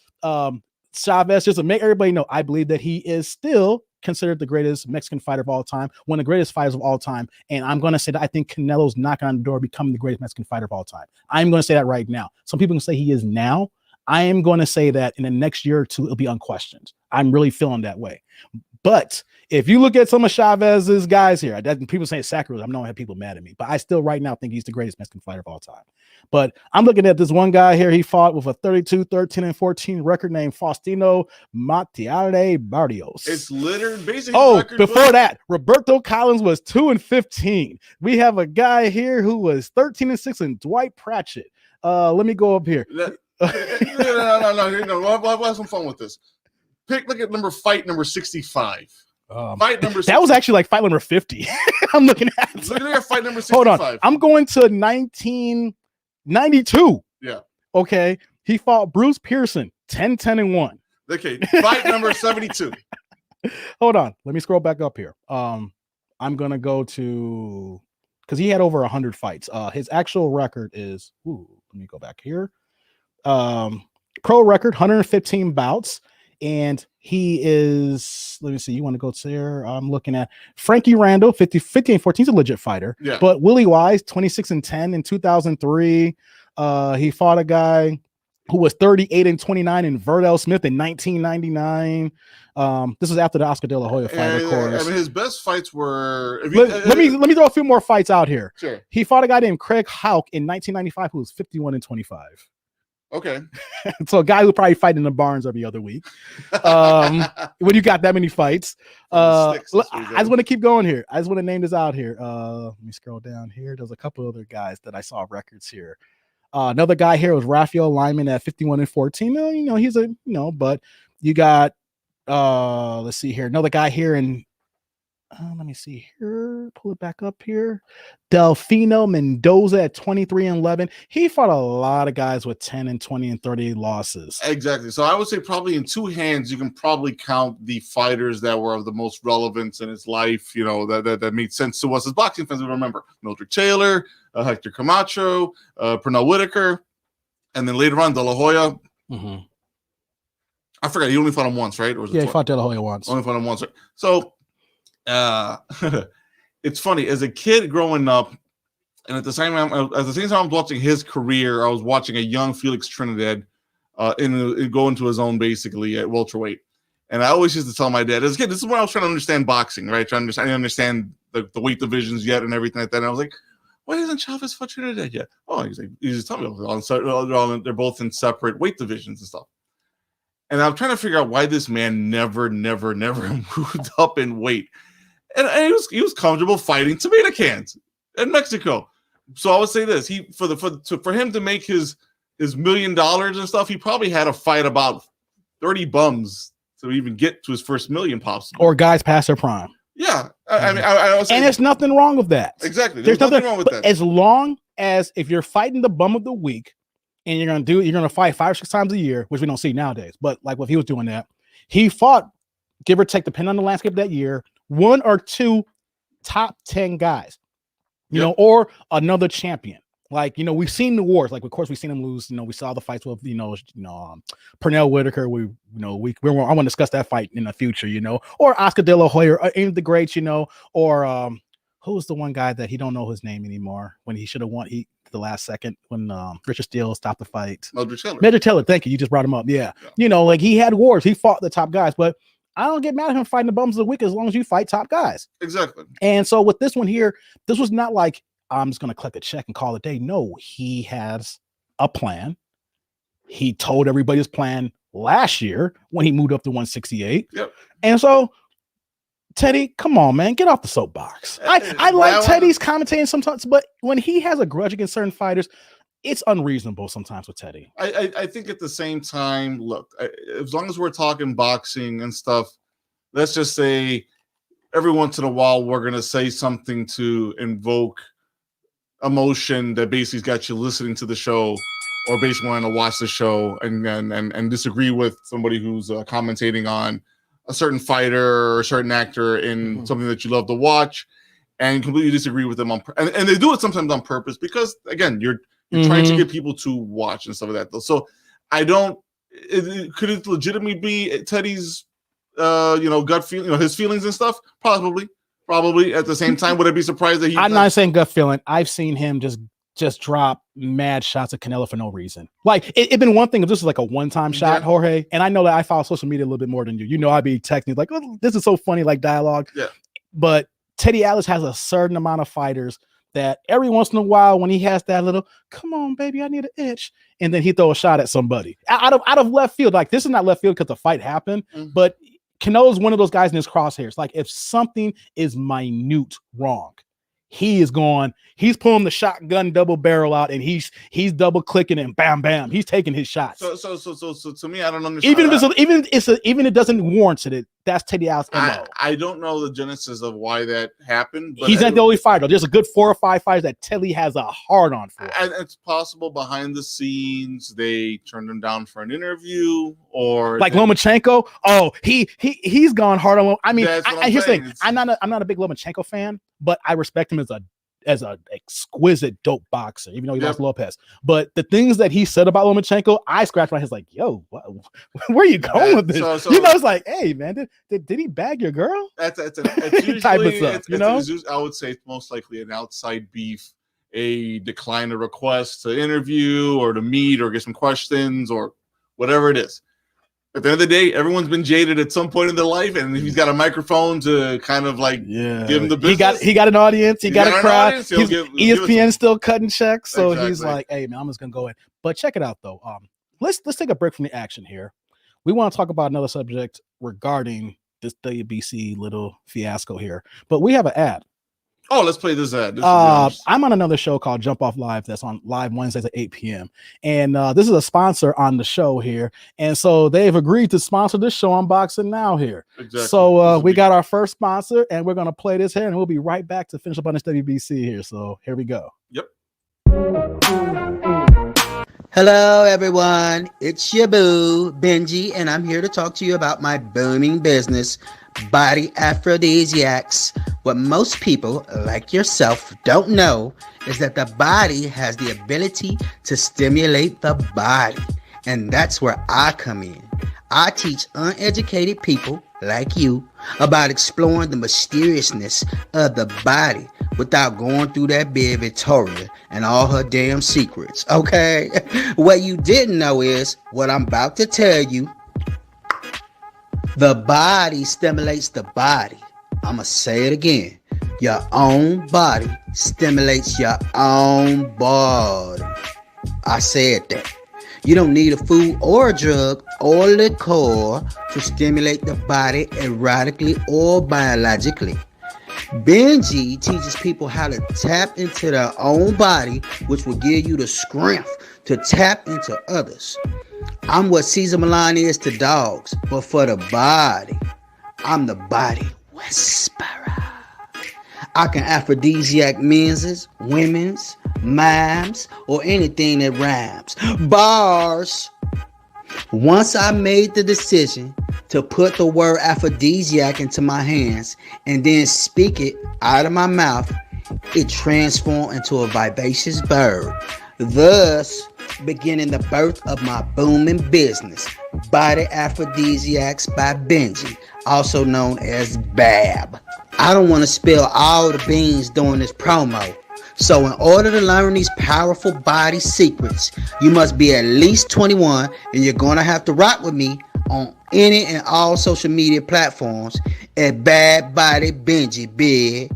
Chavez, just to make everybody know, I believe that he is still considered the greatest Mexican fighter of all time, one of the greatest fighters of all time. And I'm going to say that I think Canelo's knocking on the door becoming the greatest Mexican fighter of all time. I'm going to say that right now. Some people can say he is now. I am going to say that in the next year or two, it'll be unquestioned. I'm really feeling that way. But if you look at some of Chavez's guys here, people say it's sacrilege. I'm not gonna have people mad at me, but I still right now think he's the greatest Mexican fighter of all time. But I'm looking at this one guy here. He fought with a 32, 13, and 14 record named Faustino Matiale Barrios. It's littered basically. Before that, Roberto Collins was 2-15. We have a guy here who was 13-6 and Dwight Pratchett. Let me go up here. No. We'll have some fun with this. Look at fight number 65. Fight number 65. That was actually like fight number 50. I'm looking at. Look at fight number 65. Hold on. I'm going to 1992. Yeah. Okay. He fought Bruce Pearson, 10-10-1. Okay. Fight number 72. Hold on. Let me scroll back up here. I'm going to go to, because he had over 100 fights. His actual record is, let me go back here. Pro record, 115 bouts. And he is, let me see, you want to go to there? I'm looking at Frankie Randall, 15-14. He's a legit fighter. Yeah. But Willie Wise, 26-10 in 2003. He fought a guy who was 38-29 in Verdell Smith in 1999. This was after the Oscar De La Hoya fight, of course. I mean, his best fights were. Let me throw a few more fights out here. Sure. He fought a guy named Craig Houck in 1995 who was 51-25. Okay. So a guy who probably fight in the barns every other week. When you got that many fights. I just want to keep going here. I just want to name this out here. Let me scroll down here. There's a couple other guys that I saw records here. Another guy here was Rafael Lyman at 51-14. He's but you got let's see here. Another guy here in let me see here. Pull it back up here. Delfino Mendoza at 23-11. He fought a lot of guys with 10 20 and 30 losses. Exactly. So I would say probably in two hands, you can probably count the fighters that were of the most relevance in his life, that made sense to us as boxing fans. We remember Mildred Taylor, Hector Camacho, Pernell Whitaker, and then later on, De La Hoya. Mm-hmm. I forgot. He only fought him once, right? Or was it he fought De La Hoya once. Only fought him once. Right? So it's funny, as a kid growing up, and at the same time I was watching his career, I was watching a young Felix Trinidad go into his own basically at welterweight. And I always used to tell my dad, as a kid, this is when I was trying to understand boxing, right? I didn't understand the weight divisions yet and everything like that. And I was like, why isn't Chavez fought Trinidad yet? Oh, he's just telling me they're both in separate weight divisions and stuff. And I'm trying to figure out why this man never moved up in weight. And he was comfortable fighting tomato cans in Mexico. So I would say this: for him to make his $1 million and stuff, he probably had to fight about 30 bums to even get to his first million, possibly. Or guys past their prime. Yeah, I mean, I was saying, and there's nothing wrong with that. Exactly, there's nothing wrong with that. As long as if you're fighting the bum of the week, and you're gonna fight 5 or 6 times a year, which we don't see nowadays. But like if he was doing that, he fought, give or take, depending on the landscape that year, 1 or 2 top 10 guys, or another champion. Like, we've seen the wars. Like, of course, we've seen him lose. We saw the fights with, Pernell Whitaker. I want to discuss that fight in the future, or Oscar De La Hoya, or any of the greats, or who's the one guy that he don't know his name anymore when he should have won the last second when Richard Steele stopped the fight. Mildred Taylor. Thank you. You just brought him up. Yeah. Like he had wars. He fought the top guys, but I don't get mad at him fighting the bums of the week as long as you fight top guys. Exactly. And so with this one here, this was not like I'm just going to collect a check and call it a day. No, he has a plan. He told everybody his plan last year when he moved up to 168. Yep. And so, Teddy, come on, man, get off the soapbox. I like Teddy's commentating sometimes, but when he has a grudge against certain fighters, it's unreasonable sometimes with Teddy. I think at the same time, look, as long as we're talking boxing and stuff, let's just say every once in a while we're going to say something to invoke emotion that basically got you listening to the show or basically wanting to watch the show and disagree with somebody who's commentating on a certain fighter or a certain actor in something that you love to watch, and completely disagree with them and they do it sometimes on purpose because again you're trying to get people to watch and stuff like that. Though. So I don't. Could it legitimately be Teddy's gut feeling, his feelings and stuff? Probably. At the same time, would I be surprised that I'm not saying gut feeling. I've seen him just drop mad shots at Canelo for no reason. Like it'd been one thing if this was like a one-time shot, Jorge. And I know that I follow social media a little bit more than you. You know, I'd be texting like, oh, this is so funny, like dialogue. Yeah. But Teddy Atlas has a certain amount of fighters that every once in a while, when he has that little, come on, baby, I need an itch, and then he throw a shot at somebody out of left field. Like this is not left field because the fight happened, but Canelo's one of those guys in his crosshairs. Like if something is minute wrong, he's pulling the shotgun double barrel out and he's double clicking and bam, bam. He's taking his shots. So to me, I don't understand. Even it doesn't warrant it. That's Teddy Atlas. I don't know the genesis of why that happened. But he's not the only fighter. There's a good 4 or 5 fighters that Teddy has a hard on for. And it's possible behind the scenes they turned him down for an interview or like Lomachenko. Oh, he's gone hard on. I mean, here's the thing. I'm not a big Lomachenko fan, but I respect him as a exquisite dope boxer, even though he lost Lopez. But the things that he said about Lomachenko, I scratched my head like, yo, where are you going with this? So, it's like, hey man, did he bag your girl? It's usually type of stuff, I would say it's most likely an outside beef, a decline of request to interview or to meet or get some questions or whatever it is. At the end of the day, everyone's been jaded at some point in their life, and he's got a microphone to kind of like give him the business. He got an audience. He got a crowd. ESPN's still cutting checks, so he's like, "Hey man, I'm just gonna go in." But check it out though. Let's take a break from the action here. We want to talk about another subject regarding this WBC little fiasco here, but we have an ad. Oh, let's play this ad. I'm on another show called Jump Off Live that's on live Wednesdays at 8 p.m. And this is a sponsor on the show here. And so they've agreed to sponsor this show on Boxing Now here. Exactly. So we got our first sponsor and we're going to play this here and we'll be right back to finish up on this WBC here. So here we go. Yep. Hello, everyone. It's your boo, Benji, and I'm here to talk to you about my booming business, Body Aphrodisiacs. What most people, like yourself, don't know is that the body has the ability to stimulate the body. And that's where I come in. I teach uneducated people like you about exploring the mysteriousness of the body without going through that big Victoria and all her damn secrets, okay? What you didn't know is what I'm about to tell you. The body stimulates the body. I'ma say it again. Your own body stimulates your own body. I said that. You don't need a food or a drug or liquor to stimulate the body erotically or biologically. Benji teaches people how to tap into their own body, which will give you the strength to tap into others. I'm what Caesar Milan is to dogs, but for the body, I'm the body whisperer. I can aphrodisiac men's, women's, mimes, or anything that rhymes. Bars. Once I made the decision to put the word aphrodisiac into my hands and then speak it out of my mouth, it transformed into a vivacious bird, thus beginning the birth of my booming business, Body Aphrodisiacs by Benji, also known as BAB. I don't want to spill all the beans during this promo. So in order to learn these powerful body secrets, you must be at least 21 and you're going to have to rock with me on any and all social media platforms at Bad Body Benji Big.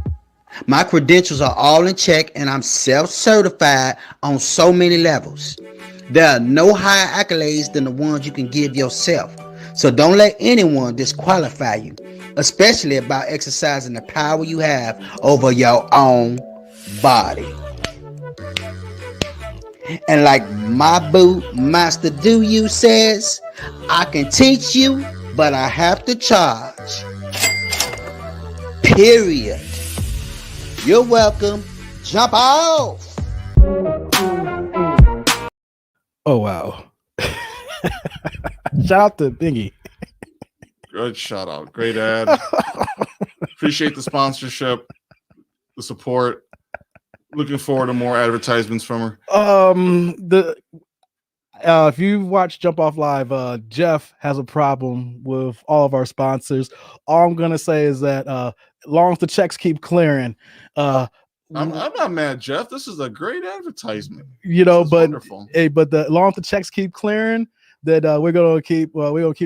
My credentials are all in check and I'm self-certified on so many levels. There are no higher accolades than the ones you can give yourself. So don't let anyone disqualify you, especially about exercising the power you have over your own body. And like my boo Master Do You says, I can teach you, but I have to charge. Period. You're welcome. Jump off. Oh wow. Shout out to Bingy. Good shout out. Great ad. Appreciate the sponsorship, the support. Looking forward to more advertisements from her. If you watch Jump Off Live, Jeff has a problem with all of our sponsors. All I'm gonna say is that long as the checks keep clearing, I'm not mad, Jeff. This is a great advertisement. But wonderful. But the long as the checks keep clearing, that we're gonna keep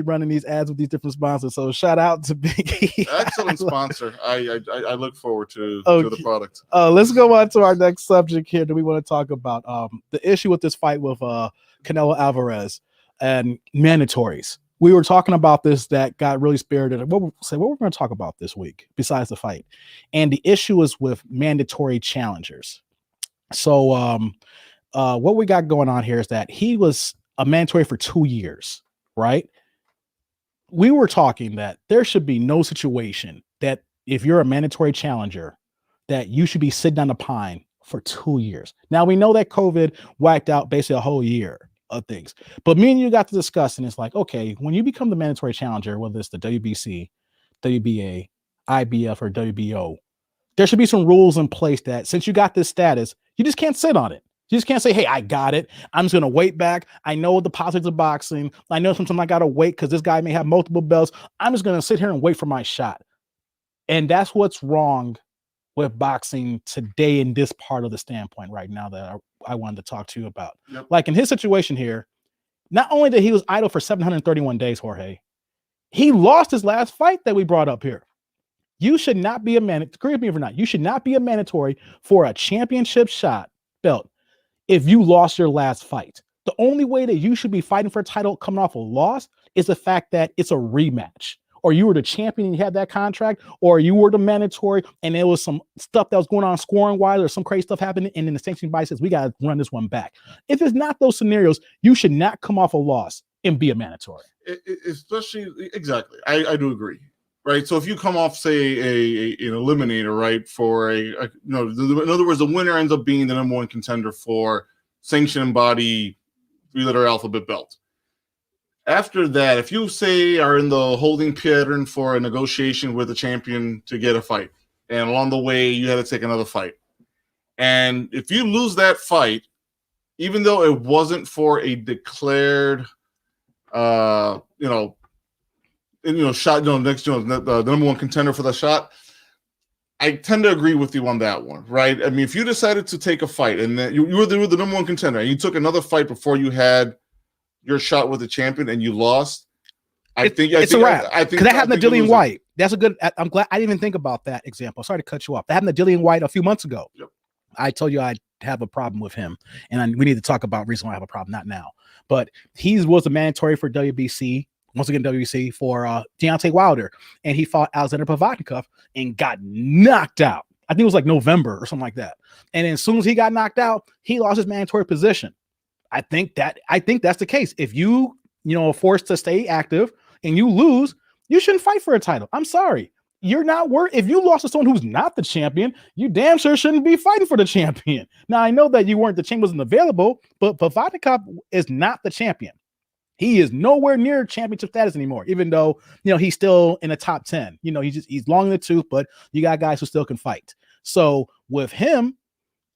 running these ads with these different sponsors. So shout out to Biggie. Excellent sponsor. I look forward to the product. Let's go on to our next subject here that we want to talk about. The issue with this fight with Canelo Alvarez and mandatories. We were talking about this that got really spirited. What we're going to talk about this week besides the fight, and the issue is with mandatory challengers. So what we got going on here is that he was a mandatory for 2 years, right? We were talking that there should be no situation that if you're a mandatory challenger, that you should be sitting on the pine for 2 years. Now we know that COVID wiped out basically a whole year of things, but me and you got to discuss, and it's like, okay, when you become the mandatory challenger, whether it's the WBC, WBA, IBF, or WBO, there should be some rules in place that since you got this status, you just can't sit on it. You just can't say, hey, I got it. I'm just going to wait back. I know the politics of boxing. I know sometimes I got to wait because this guy may have multiple belts. I'm just going to sit here and wait for my shot. And that's what's wrong with boxing today in this part of the standpoint right now that I wanted to talk to you about. Yep. Like in his situation here, not only that he was idle for 731 days, Jorge, he lost his last fight that we brought up here. You should not be agree with me or not, you should not be a mandatory for a championship shot belt if you lost your last fight. The only way that you should be fighting for a title coming off a loss is the fact that it's a rematch, or you were the champion and you had that contract, or you were the mandatory and there was some stuff that was going on scoring wise or some crazy stuff happening, and then the sanctioning body says, we got to run this one back. If it's not those scenarios, you should not come off a loss and be a mandatory. Especially, exactly. I do agree. Right. So if you come off, say, an eliminator, right, for in other words, the winner ends up being the number one contender for sanctioning body 3-letter alphabet belt. After that, if you say are in the holding pattern for a negotiation with a champion to get a fight, and along the way you had to take another fight, and if you lose that fight, even though it wasn't for a declared, shot, the number one contender for the shot, I tend to agree with you on that one, right? I mean, if you decided to take a fight and then you were the number one contender and you took another fight before you had your shot with the champion and you lost, I think it's a wrap. I think because that happened to Dillian White. That's a good. I'm glad I didn't even think about that example. Sorry to cut you off. That happened to Dillian White a few months ago. Yep. I told you I have a problem with him, and we need to talk about reason why I have a problem. Not now, but he was a mandatory for WBC. Once again, WBC for Deontay Wilder, and he fought Alexander Povetkin and got knocked out. I think it was like November or something like that. And then as soon as he got knocked out, he lost his mandatory position. I think that's the case. If you are forced to stay active and you lose, you shouldn't fight for a title. I'm sorry. You're not worth. If you lost to someone who's not the champion, you damn sure shouldn't be fighting for the champion. Now, I know that the champion wasn't available, but Povetkin is not the champion. He is nowhere near championship status anymore, even though, he's still in the top 10. He's long in the tooth, but you got guys who still can fight. So with him,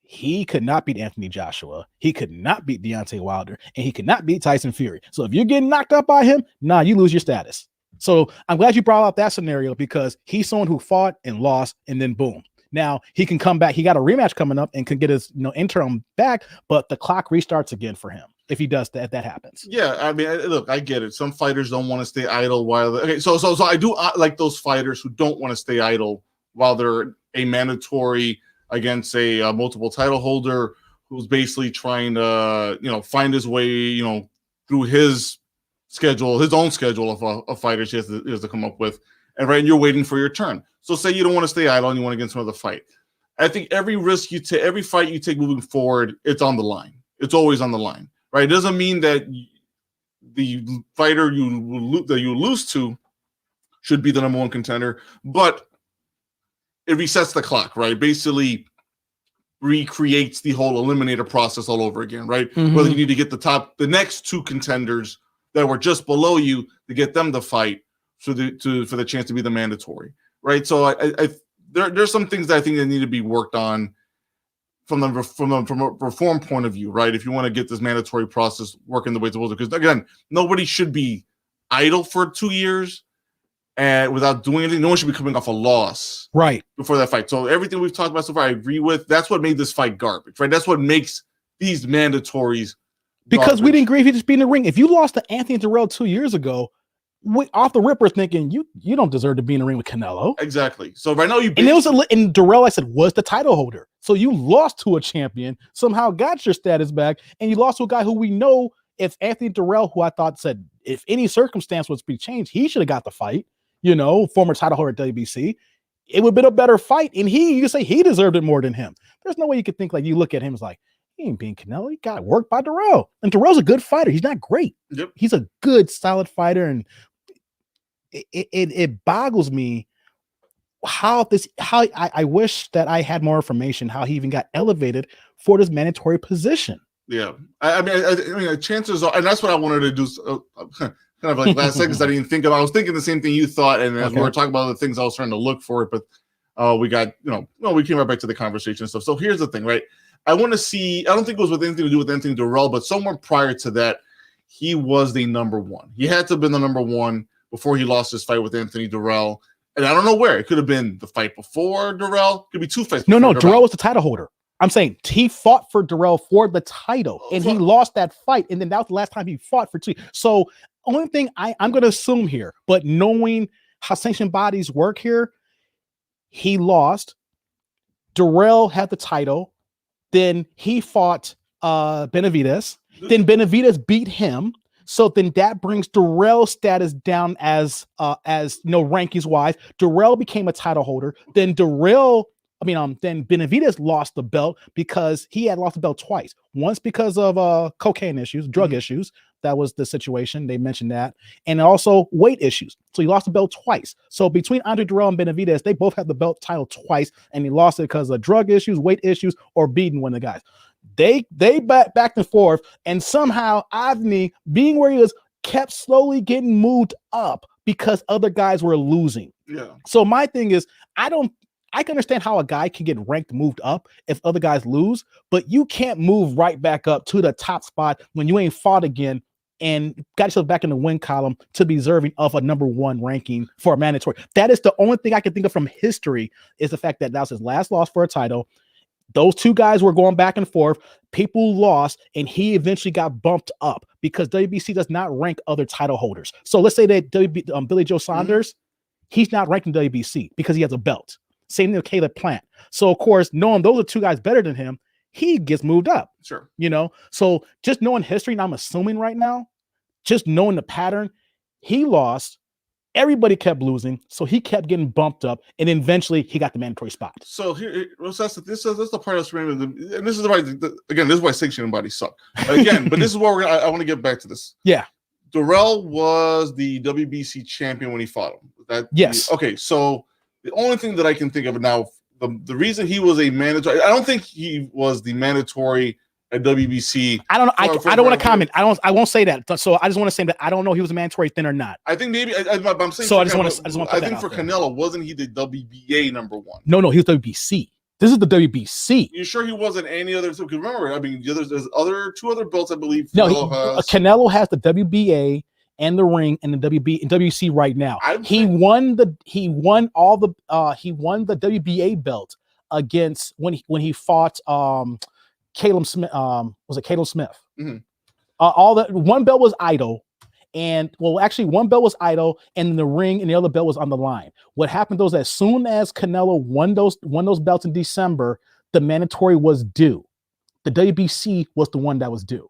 he could not beat Anthony Joshua. He could not beat Deontay Wilder, and he could not beat Tyson Fury. So if you're getting knocked out by him, you lose your status. So I'm glad you brought up that scenario because he's someone who fought and lost, and then boom. Now he can come back. He got a rematch coming up and can get his interim back, but the clock restarts again for him if he does that. That happens. Yeah, I mean, look, I get it. Some fighters don't want to stay idle while. Okay, so I do like those fighters who don't want to stay idle while they're a mandatory against a multiple title holder who's basically trying to find his way through his own schedule of fighters he has to come up with, and you're waiting for your turn. So say you don't want to stay idle and you want to get into another fight. I think every risk you take, every fight you take moving forward, it's on the line. It's always on the line, right? It doesn't mean that the fighter you lose to should be the number one contender, but it resets the clock, right? Basically recreates the whole eliminator process all over again, right? Mm-hmm. Whether you need to get the next two contenders that were just below you to get them to fight, for the chance to be the mandatory, right? So there's some things that I think that need to be worked on from a reform point of view, right? If you want to get this mandatory process working the way it's supposed to, because again, nobody should be idle for 2 years and without doing anything. No one should be coming off a loss right before that fight. So everything we've talked about so far, I agree with. That's what made this fight garbage, right? That's what makes these mandatories because garbage. we didn't agree if he just be in the ring. If you lost to Anthony Durrell 2 years ago, off the ripper thinking you don't deserve to be in the ring with Canelo. Exactly. So right now and Durrell, I said, was the title holder. So you lost to a champion, somehow got your status back, and you lost to a guy who we know, if Anthony Durrell, who I thought said if any circumstance was to be changed, he should have got the fight, former title holder at WBC. It would have been a better fight. And you could say he deserved it more than him. There's no way you could think, like, you look at him as like, he ain't being Canelo. He got worked by Durrell. And Durrell's a good fighter. He's not great. Yep. He's a good, solid fighter. And it boggles me how I wish that I had more information, how he even got elevated for this mandatory position. Yeah. I mean, chances are, and that's what I wanted to do. Kind of like last seconds, I didn't think of. I was thinking the same thing you thought. And as we were talking about the things, I was trying to look for it, but we got, we came right back to the conversation and stuff. So here's the thing, right? I want to see, I don't think it was with anything to do with Anthony Durrell, but somewhere prior to that, he was the number one. He had to have been the number one before he lost his fight with Anthony Durrell. And I don't know where. It could have been the fight before Durrell. It could be two fights. No, Durrell was the title holder. I'm saying he fought for Durrell for the title, and he lost that fight. And then that was the last time he fought for 2. So only thing I'm going to assume here, but knowing how sanctioned bodies work here, he lost. Durrell had the title. Then he fought Benavidez. Then Benavidez beat him. So then that brings Durrell's status down as rankings wise. Durrell became a title holder. Then then Benavidez lost the belt because he had lost the belt twice. Once because of cocaine issues, drug issues. That was the situation. They mentioned that. And also weight issues. So he lost the belt twice. So between Andre Durrell and Benavidez, they both had the belt title twice, and he lost it because of drug issues, weight issues, or beating one of the guys. They back and forth, and somehow Avni, being where he was, kept slowly getting moved up because other guys were losing. Yeah. So my thing is, I can understand how a guy can get ranked moved up if other guys lose, but you can't move right back up to the top spot when you ain't fought again and got yourself back in the win column to be deserving of a number one ranking for a mandatory. That is the only thing I can think of from history, is the fact that that was his last loss for a title. Those two guys were going back and forth. People lost, and he eventually got bumped up because WBC does not rank other title holders. So let's say that Billy Joe Saunders, he's not ranked in WBC because he has a belt. Same thing with Caleb Plant. So, of course, knowing those are two guys better than him, he gets moved up. Sure. So just knowing history, and I'm assuming right now, just knowing the pattern, he lost. Everybody kept losing, so he kept getting bumped up, and eventually he got the mandatory spot. So that's the part that's and this is again, this is why sanctioning bodies suck. Again, but this is where I want to get back to this. Yeah. Durrell was the WBC champion when he fought him. Yes. Okay, so the only thing that I can think of now, the reason he was a mandatory, I don't think he was the mandatory at WBC. I don't know. I don't want to comment. I won't say that. So I just want to say that I don't know if he was a mandatory then or not. I think maybe I'm saying. So I just want to. I think for Canelo, wasn't he the WBA number one? No, he was WBC. This is the WBC. You sure he wasn't any other? Because remember, I mean, there's two other belts, I believe. Canelo has the WBA and the ring and the WBC right now. He won the WBA belt against when he fought Caleb Smith. Was it Caleb Smith? Mm-hmm. One belt was idle. And one belt was idle, and the ring and the other belt was on the line. What happened was, as soon as Canelo won those belts in December, the was due. The WBC was the one that was due.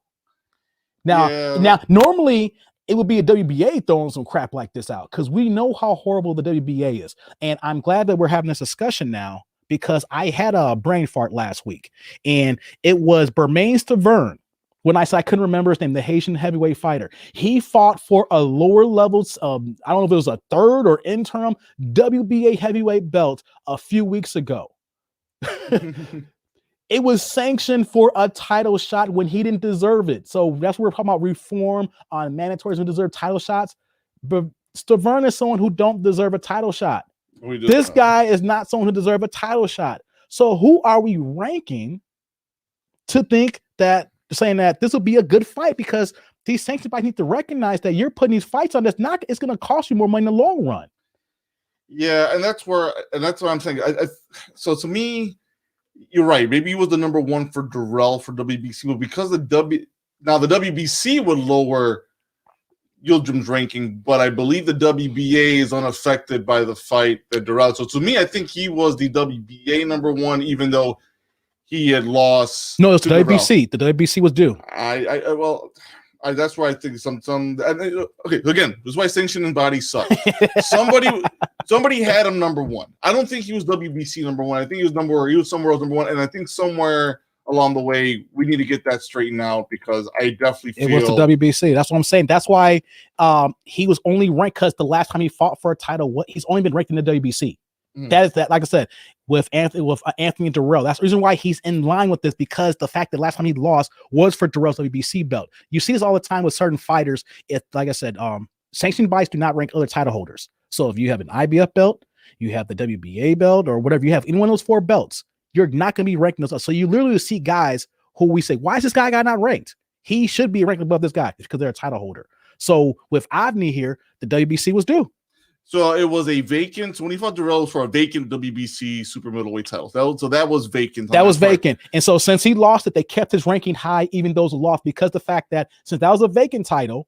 Now, normally it would be a WBA throwing some crap like this out, because we know how horrible the WBA is. And I'm glad that we're having this discussion now, because I had a brain fart last week, and it was Bermain Stavern. When I said I couldn't remember his name, the Haitian heavyweight fighter, he fought for a lower levels. I don't know if it was a third or interim WBA heavyweight belt a few weeks ago. It was sanctioned for a title shot when he didn't deserve it. So that's what we're talking about, reform on mandatories who deserve title shots. But Stavern is someone who don't deserve a title shot. This guy is not someone who deserves a title shot. So who are we ranking to think that saying that this will be a good fight? Because these sanctioned fights need to recognize that you're putting these fights on that's not, it's going to cost you more money in the long run. Yeah, and that's what I'm saying. So to me, you're right. Maybe he was the number one for Durrell for WBC, but because the WBC would lower Yildrim's ranking, but I believe the WBA is unaffected by the fight that Durrell. So to me, I think he was the WBA number one, even though he had lost. No, it's the WBC. The WBC was due. That's where I think some. Okay, again, this is why sanctioning bodies suck. Somebody had him number one. I don't think he was WBC number one. I think he was somewhere else number one, and I think somewhere along the way we need to get that straightened out because I definitely feel it was the WBC. That's what I'm saying. That's why he was only ranked because the last time he fought for a title, he's only been ranked in the WBC. That is that, like I said, with Anthony Durrell. That's the reason why he's in line with this, because the fact that last time he lost was for Durrell's WBC belt. You see this all the time with certain fighters. If, like I said, sanctioned bodies do not rank other title holders. So if you have an IBF belt, you have the WBA belt, or whatever, you have any one of those four belts, you're not going to be ranking those. So you literally see guys who we say, why is this guy not ranked? He should be ranked above this guy because they're a title holder. So with Avni here, the WBC was due. So it was a vacant. So when he fought Durrell, for a vacant WBC super middleweight title. So that was vacant. That was vacant. And so since he lost it, they kept his ranking high, even though it was lost, because the fact that since that was a vacant title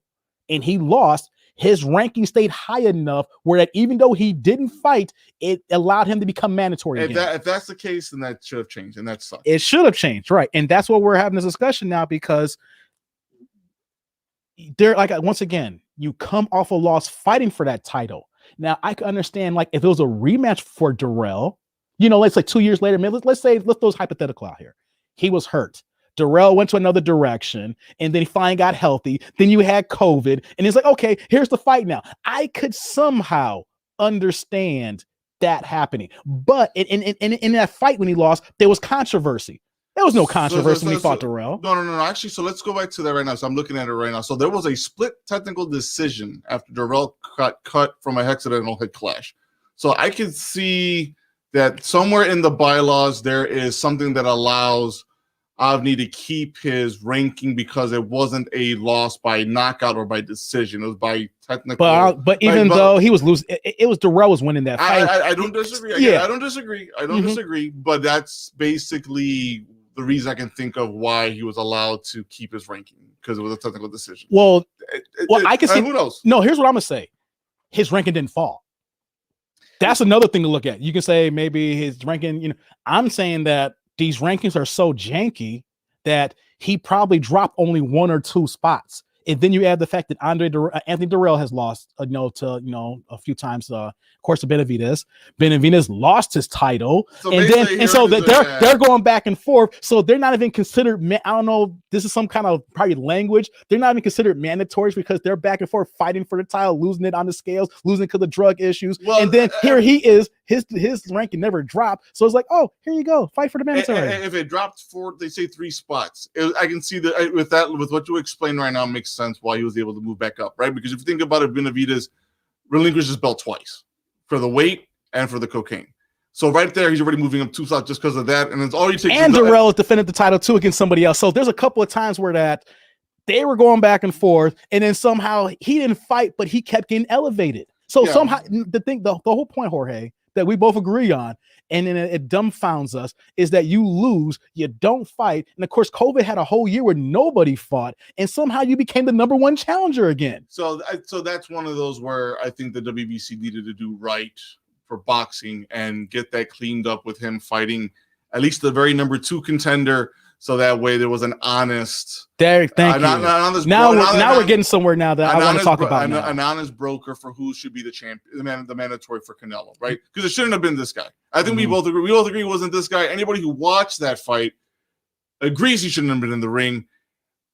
and he lost, his ranking stayed high enough where that even though he didn't fight, it allowed him to become mandatory. If that's the case, then that should have changed, and that sucks. It should have changed, right? And that's what we're having this discussion now, because they're like, once again, you come off a loss fighting for that title. Now, I can understand, like, if it was a rematch for Durrell, let's like 2 years later, let's throw hypothetical out here. He was hurt. Durrell went to another direction, and then he finally got healthy. Then you had COVID, and it's like, okay, here's the fight now. I could somehow understand that happening. But in that fight when he lost, there was controversy. There was no controversy when he fought Durrell. No. Actually, so let's go back to that right now. So I'm looking at it right now. So there was a split technical decision after Durrell got cut from a hexagonal head clash. So I could see that somewhere in the bylaws there is something that allows Avni to keep his ranking because it wasn't a loss by knockout or by decision. It was by technical. But even though he was losing, it was Durrell was winning that fight. I don't disagree. I don't disagree. I don't disagree. But that's basically the reason I can think of why he was allowed to keep his ranking, because it was a technical decision. Well, I can see. Who knows? No, here's what I'm gonna say: his ranking didn't fall. That's another thing to look at. You can say maybe his ranking. I'm saying that these rankings are so janky that he probably dropped only 1 or 2 spots. And then you add the fact that Anthony Durrell has lost, to a few times. Of course, to Benavidez. Benavidez lost his title, so they're going back and forth. So they're not even considered. I don't know. This is some kind of probably language. They're not even considered mandatories because they're back and forth fighting for the title, losing it on the scales, losing because of drug issues. Well, and then here he is. His ranking never dropped. So it's like, oh, here you go, fight for the mandatory. If it dropped 4, they say 3 spots. I can see that with what you explain right now makes sense why he was able to move back up, right? Because if you think about it, Benavidez relinquished his belt twice for the weight and for the cocaine. So right there, he's already moving up 2 slots just because of that. And it's all you take. And Durrell has defended the title too against somebody else. So there's a couple of times where that they were going back and forth, and then somehow he didn't fight, but he kept getting elevated. So somehow the whole point, Jorge, that we both agree on, and then it dumbfounds us, is that you lose, you don't fight, and of course COVID had a whole year where nobody fought, and somehow you became the number 1 challenger again. So that's one of those where I think the WBC needed to do right for boxing and get that cleaned up with him fighting at least the very number 2 contender. So that way there was an honest. Derek, thank you. Now we're getting somewhere now that I want to talk about. An honest broker for who should be the champion, the mandatory for Canelo, right? Because it shouldn't have been this guy. I think we both agree. We both agree it wasn't this guy. Anybody who watched that fight agrees he shouldn't have been in the ring.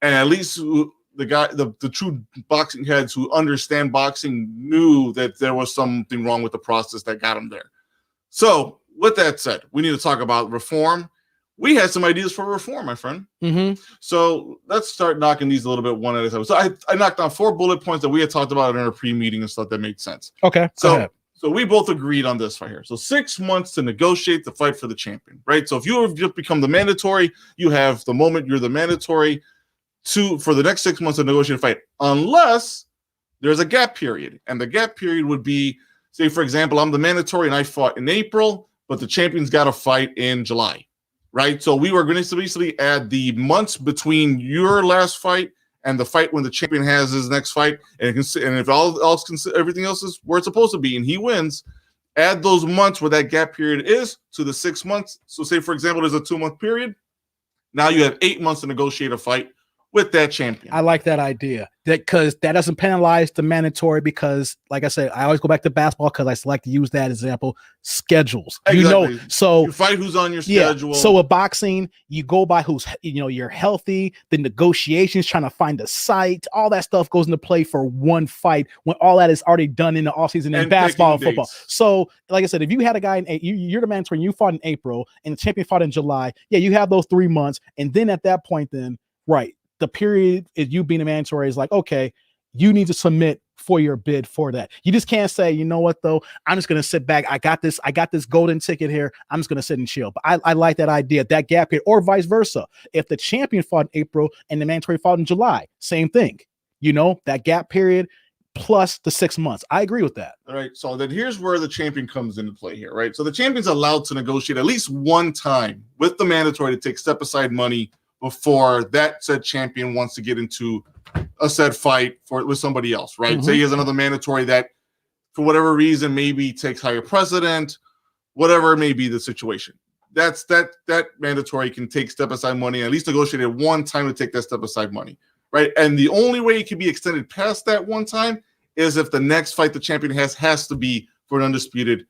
And at least the guy, the true boxing heads who understand boxing knew that there was something wrong with the process that got him there. So with that said, we need to talk about reform. we had some ideas for reform, my friend. So let's start knocking these a little bit one at a time. So I knocked down 4 bullet points that we had talked about in our pre-meeting and stuff that made sense. Okay. So we both agreed on this right here. So 6 months to negotiate the fight for the champion, right? So if you have just become the mandatory, you have the moment you're the mandatory for the next 6 months to negotiate a fight, unless there's a gap period. And the gap period would be, say, for example, I'm the mandatory and I fought in April, but the champion's got to fight in July. Right, so we were going to basically add the months between your last fight and the fight when the champion has his next fight, and if everything else is where it's supposed to be, and he wins, add those months where that gap period is to the 6 months. So, say for example, there's a 2-month period. Now you have 8 months to negotiate a fight with that champion. I like that idea, because that doesn't penalize the mandatory, because like I said, I always go back to basketball because I like to use that example. Schedules, exactly. So you fight who's on your schedule. So with boxing, you go by who's, you're healthy, the negotiations, trying to find a site, all that stuff goes into play for one fight when all that is already done in the offseason in basketball and football. So like I said, if you had a guy you're the mandatory and you fought in April and the champion fought in July, you have those 3 months, and then at that point, then right, the period is you being a mandatory is like, okay, you need to submit for your bid for that. You just can't say, you know what, though, I'm just going to sit back. I got this golden ticket here. I'm just going to sit and chill. But I like that idea, that gap period, or vice versa. If the champion fought in April and the mandatory fought in July, same thing, that gap period plus the 6 months. I agree with that. All right. So then here's where the champion comes into play here, right? So the champion's allowed to negotiate at least one time with the mandatory to take step aside money before that said champion wants to get into a said fight with somebody else, right? Say he has another mandatory that, for whatever reason, maybe takes higher precedent, whatever may be the situation. That mandatory can take step aside money, at least negotiate at one time to take that step aside money, right? And the only way it can be extended past that one time is if the next fight the champion has to be for an undisputed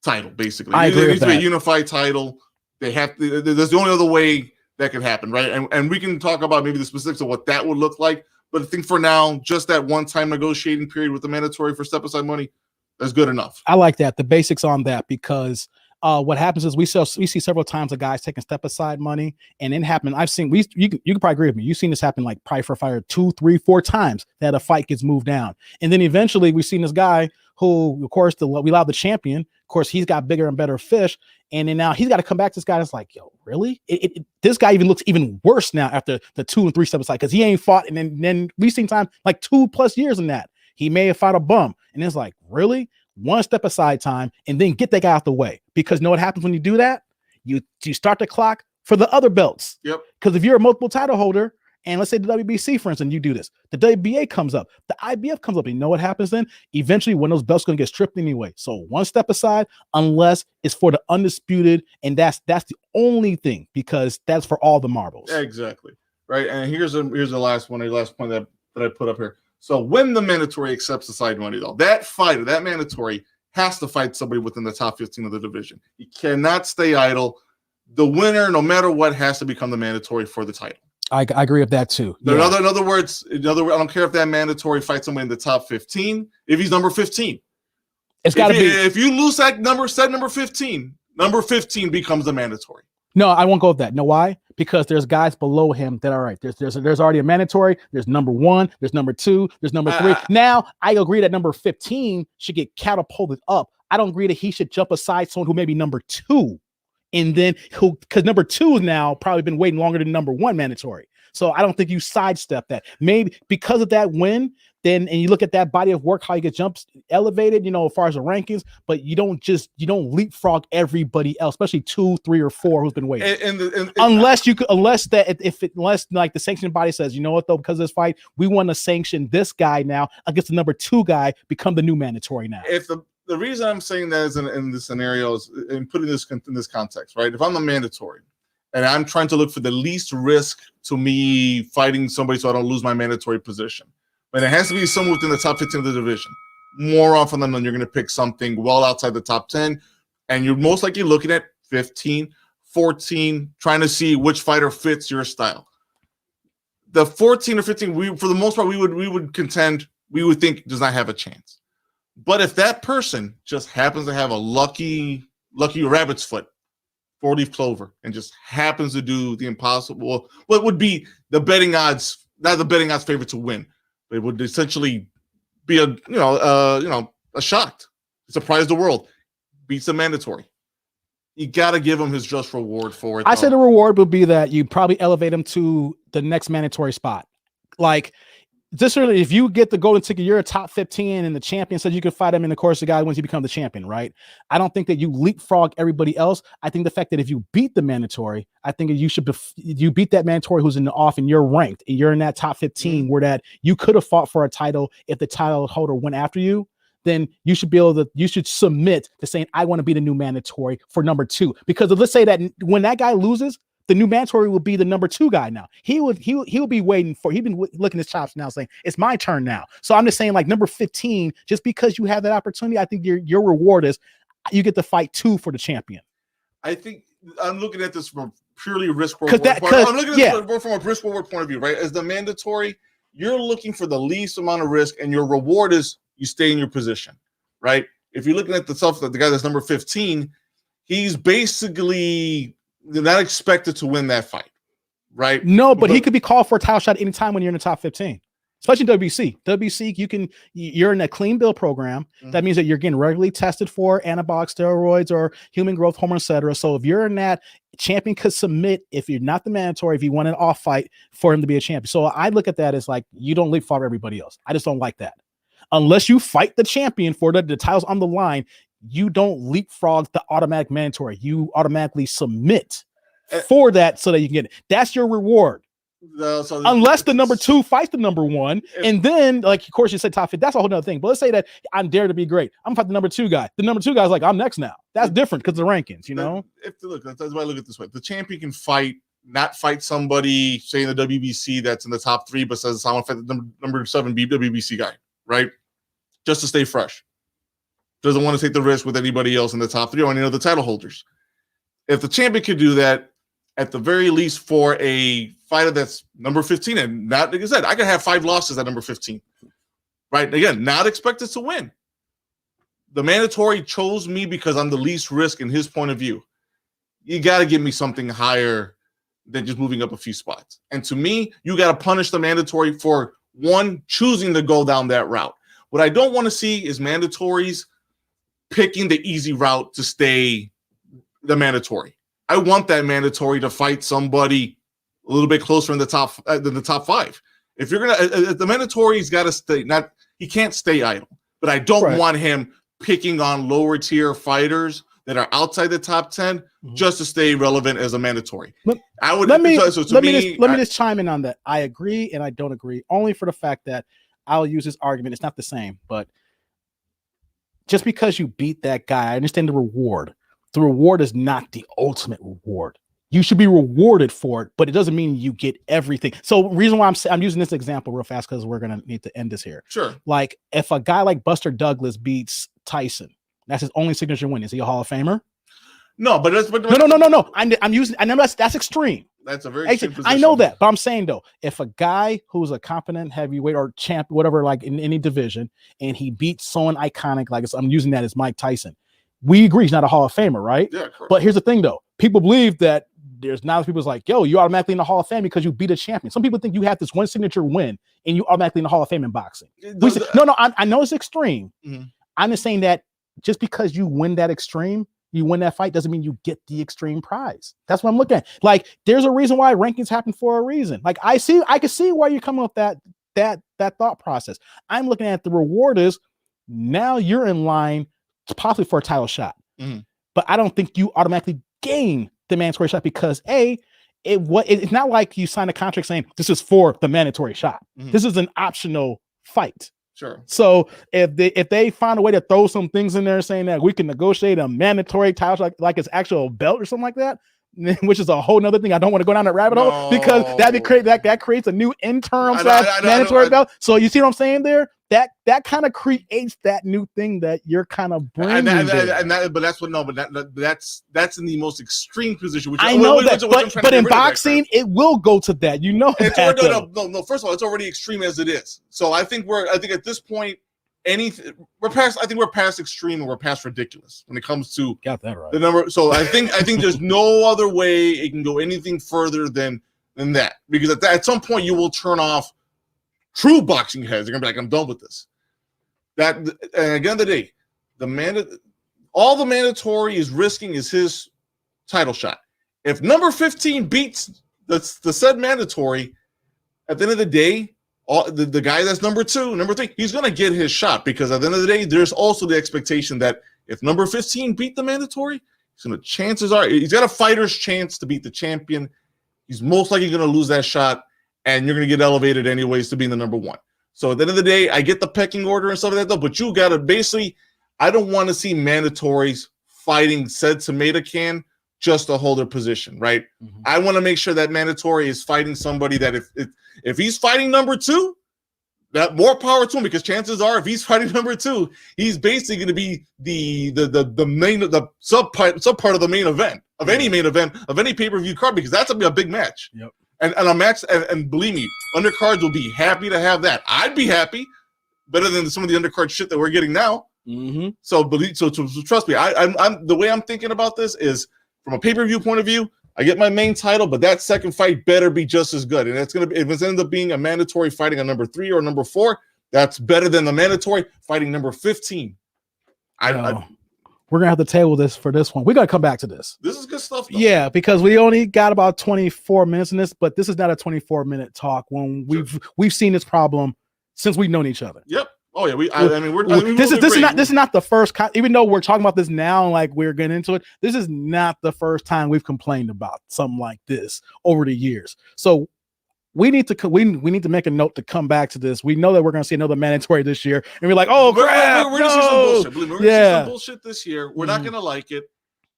title, basically. I agree with that. It needs to be a unified title. There's the only other way that could happen, right? And we can talk about maybe the specifics of what that would look like. But I think for now, just that one-time negotiating period with the mandatory for step-aside money, that's good enough. I like that, the basics on that, because what happens is we see several times the guys taking step-aside money, and it happened. You can probably agree with me. You've seen this happen like probably for a fighter 2, 3, 4 times that a fight gets moved down. And then eventually we've seen this guy who, of course, we allow the champion. Of course, he's got bigger and better fish. And then now he's got to come back to this guy that's like, yo, really? This guy even looks even worse now after the 2 and 3 steps aside, because he ain't fought. And then we've seen time like 2+ years in that. He may have fought a bum. And it's like, really? 1 step aside time, and then get that guy out the way. Because know what happens when you do that? You start the clock for the other belts. Yep. Because if you're a multiple title holder, and let's say the WBC, for instance, you do this, the WBA comes up, the IBF comes up. You know what happens then? Eventually, when those belts are going to get stripped anyway. So 1 step aside, unless it's for the undisputed, and that's the only thing, because that's for all the marbles. Yeah, exactly. Right. And here's the last point that I put up here. So when the mandatory accepts the side money, though, that fighter, that mandatory, has to fight somebody within the top 15 of the division. He cannot stay idle. The winner, no matter what, has to become the mandatory for the title. I agree with that too. In other words, I don't care if that mandatory fights somebody in the top 15. If he's number 15, it's got to be. If you lose that number 15, number 15 becomes the mandatory. No, I won't go with that. Know why? Because there's guys below him that are right. There's already a mandatory. There's number 1. There's number 2. There's number 3. Now I agree that number 15 should get catapulted up. I don't agree that he should jump aside someone who may be number 2. And then because number 2 has now probably been waiting longer than number 1 mandatory. So I don't think you sidestep that. Maybe because of that win, and you look at that body of work, how you get jumps elevated, as far as the rankings, but you don't leapfrog everybody else, especially 2, 3, or 4 who's been waiting. Unless like the sanctioning body says, you know what though, because of this fight, we want to sanction this guy now against the number 2 guy, become the new mandatory now. If the reason I'm saying that is in this scenario is in putting this in this context, right? If I'm the mandatory and I'm trying to look for the least risk to me fighting somebody so I don't lose my mandatory position, but it has to be someone within the top 15 of the division. More often than not, you're going to pick something well outside the top 10, and you're most likely looking at 15, 14, trying to see which fighter fits your style. The 14 or 15, for the most part, we would contend, we would think does not have a chance. But if that person just happens to have a lucky rabbit's foot, 4-leaf clover and just happens to do the impossible, what would be the betting odds, not the betting odds favorite to win, but it would essentially be a shot, surprise the world, beats the mandatory. You got to give him his just reward for it. I said the reward would be that you probably elevate him to the next mandatory spot. Like, this really, if you get the golden ticket, you're a top 15 and the champion says you can fight him in the course the guy once you become the champion, right? I don't think that you leapfrog everybody else. I think the fact that if you beat the mandatory, I think you should you beat that mandatory who's in the off and you're ranked and you're in that top 15 where that you could have fought for a title if the title holder went after you. Then you should be able to, you should submit to saying, I want to be the new mandatory for number 2. Because let's say that when that guy loses, the new mandatory will be the number 2 guy now. He'll be waiting for, he'd been licking his chops now saying, it's my turn now. So I'm just saying, like, number 15, just because you have that opportunity, I think your reward is you get to fight 2 for the champion. I think I'm looking at this from a purely risk reward. I'm looking at this from a risk reward point of view, right? As the mandatory, you're looking for the least amount of risk, and your reward is you stay in your position, right? If you're looking at the guy that's number 15, he's basically not expected to win that fight, right? No, but he could be called for a title shot anytime when you're in the top 15, especially WBC. WBC, you're in a clean bill program. That means that you're getting regularly tested for anabolic steroids or human growth hormone, etc. So if you're in that, champion could submit, if you're not the mandatory, if you want an off fight, for him to be a champion. So I look at that as like, you don't leapfrog everybody else. I just don't like that. Unless you fight the champion for the titles on the line, you don't leapfrog the automatic mandatory. You automatically submit for that so that you can get it. That's your reward. Unless the number 2 fights the number 1, and then, like, of course, you said top 50. That's a whole nother thing. But let's say that I'm dare to be great. I'm fighting the number 2 guy. The number 2 guy's like, I'm next now. That's different because the rankings, you know. That's why I look at it this way. The champion can not fight somebody, say in the WBC that's in the top 3, but says I want to fight the number 7 WBC guy, right? Just to stay fresh. Doesn't want to take the risk with anybody else in the top 3 or any of the title holders. If the champion could do that, at the very least for a fighter that's number 15, and not, like I said, I could have 5 losses at number 15, right? Again, not expected to win. The mandatory chose me because I'm the least risk in his point of view. You got to give me something higher than just moving up a few spots. And to me, you got to punish the mandatory for, one, choosing to go down that route. What I don't want to see is mandatories picking the easy route to stay the mandatory. I want that mandatory to fight somebody a little bit closer in the top than the top 5. If you're gonna, the mandatory's got to stay. He can't stay idle. But I don't want him picking on lower tier fighters that are outside the top 10 just to stay relevant as a mandatory. Let me just chime in on that. I agree and I don't agree, only for the fact that I'll use this argument. It's not the same, but just because you beat that guy, I understand the reward. The reward is not the ultimate reward. You should be rewarded for it, but it doesn't mean you get everything. So reason why I'm using this example real fast, because we're going to need to end this here. Sure. Like, if a guy like Buster Douglas beats Tyson, that's his only signature win. Is he a Hall of Famer? No, but no. I know that's extreme. That's a very extreme position. I know that, but I'm saying though, if a guy who's a competent heavyweight or champ, whatever, like in any division, and he beats someone iconic, like I'm using that as Mike Tyson, we agree he's not a Hall of Famer, right? Yeah, correct. But here's the thing though, people believe that there's now people's like, yo, you're automatically in the Hall of Fame because you beat a champion. Some people think you have this one signature win and you automatically in the Hall of Fame in boxing. I know it's extreme. Mm-hmm. I'm just saying that just because you win that extreme, you win that fight, doesn't mean you get the extreme prize. That's what I'm looking at. Like, there's a reason why rankings happen for a reason. Like, I can see why you're coming with that thought process. I'm looking at the reward is now you're in line possibly for a title shot. Mm-hmm. But I don't think you automatically gain the mandatory shot because it's not like you sign a contract saying this is for the mandatory shot. Mm-hmm. This is an optional fight. Sure. So if they find a way to throw some things in there saying that we can negotiate a mandatory title shot like it's actual belt or something like that, which is a whole nother thing. I don't want to go down that rabbit hole because that creates a new interim mandatory belt. So you see what I'm saying there? That kind of creates that new thing that you're kind of bringing. But that's in the most extreme position. I know that, but in boxing, it will go to that. You know, no. First of all, it's already extreme as it is. So I think at this point, anything. I think we're past extreme and we're past ridiculous when it comes to got that right. the number. So I think there's no other way it can go anything further than that, because at some point you will turn off true boxing heads. They're gonna be like, I'm done with this. And at the end of the day, all the mandatory is risking is his title shot. If number 15 beats the said mandatory, at the end of the day, the guy that's number 2, number 3, he's going to get his shot, because at the end of the day, there's also the expectation that if number 15 beat the mandatory, chances are he's got a fighter's chance to beat the champion. He's most likely going to lose that shot, and you're going to get elevated anyways to being the number 1. So at the end of the day, I get the pecking order and stuff like that, though, but you got to basically, I don't want to see mandatories fighting said tomato can just to hold their position, right? Mm-hmm. I want to make sure that mandatory is fighting somebody that if he's fighting number 2, that more power to him, because chances are if he's fighting number 2, he's basically going to be the main, the sub part of the main event of any main event of any pay-per-view card, because that's going to be a big match. Yep. And a match, and believe me, undercards will be happy to have that. I'd be happy, better than some of the undercard shit that we're getting now. Mm-hmm. So trust me, I'm the way I'm thinking about this is from a pay-per-view point of view. I get my main title, but that second fight better be just as good. And it's gonna be, if it ends up being a mandatory fighting a number 3 or number 4, that's better than the mandatory fighting number 15. We're gonna have to table this for this one. We're gonna come back to this. This is good stuff, though. Yeah, because we only got about 24 minutes in this, but this is not a 24-minute talk. When we've seen this problem since we've known each other. Yep. Oh yeah, this is not the first. Even though we're talking about this now, like we're getting into it, this is not the first time we've complained about something like this over the years. So we need to make a note to come back to this. We know that we're going to see another mandatory this year, and we're like, oh crap, we're going to see some bullshit. We're going to see some bullshit this year. We're not going to like it.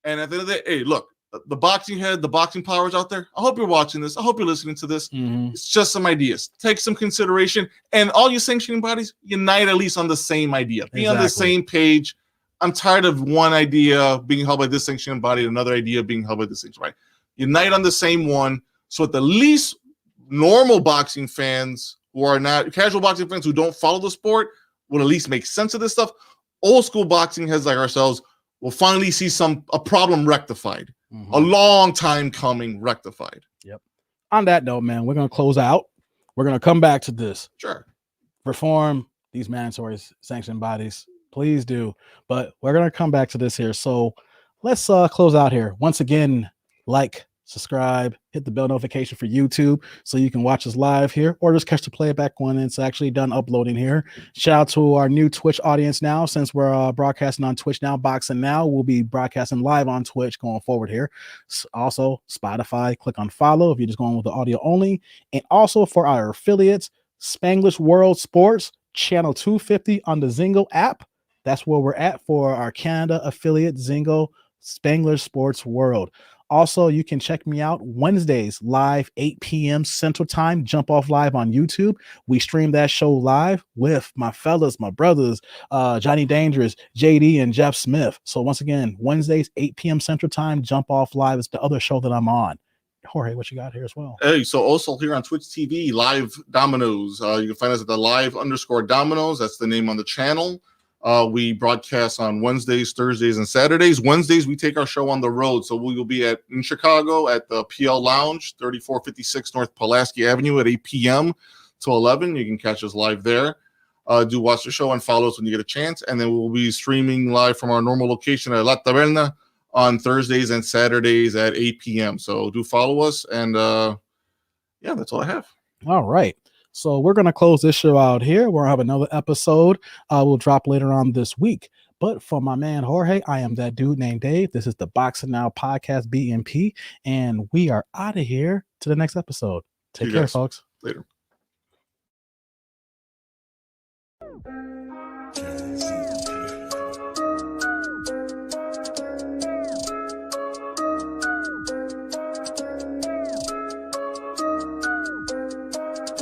And at the end of the day, hey, look, the boxing head, the boxing powers out there, I hope you're watching this. I hope you're listening to this. It's just some ideas. Take some consideration. And all you sanctioning bodies, unite at least on the same idea. Be on the same page. I'm tired of one idea being held by this sanctioning body, and another idea being held by this sanctioning body. Unite on the same one, so at the least normal boxing fans who are not casual boxing fans who don't follow the sport will at least make sense of this stuff. Old school boxing heads like ourselves will finally see a problem rectified. A long time coming, rectified. Yep. On that note, man, we're going to close out. We're going to come back to this. Sure. Reform these mandatory sanctioned bodies. Please do. But we're going to come back to this here. So let's close out here. Once again, like, subscribe, hit the bell notification for YouTube so you can watch us live here, or just catch the playback when it's actually done uploading here. Shout out to our new Twitch audience now, since we're broadcasting on Twitch now. Boxing Now will be broadcasting live on Twitch going forward here. Also, Spotify, click on follow if you're just going with the audio only. And also for our affiliates, Spanglish World Sports, channel 250 on the Zingo app. That's where we're at for our Canada affiliate, Zingo Spanglish Sports World. Also, you can check me out Wednesdays live, 8 p.m. Central Time. Jump Off Live on YouTube. We stream that show live with my fellas, my brothers, Johnny Dangerous, JD, and Jeff Smith. So once again, Wednesdays, 8 p.m. Central Time. Jump Off Live is the other show that I'm on. Jorge, what you got here as well? Hey, so also here on Twitch TV, Live Dominoes. You can find us at the live_Dominoes. That's the name on the channel. We broadcast on Wednesdays, Thursdays, and Saturdays. Wednesdays, we take our show on the road. So we will be in Chicago at the PL Lounge, 3456 North Pulaski Avenue at 8 p.m. to 11. You can catch us live there. Do watch the show and follow us when you get a chance. And then we'll be streaming live from our normal location at La Taberna on Thursdays and Saturdays at 8 p.m. So do follow us. And yeah, that's all I have. All right. So we're going to close this show out here. We'll have another episode. We'll drop later on this week. But for my man Jorge, I am that dude named Dave. This is the Boxing Now Podcast, BNP. And we are out of here to the next episode. Take care, folks. Later.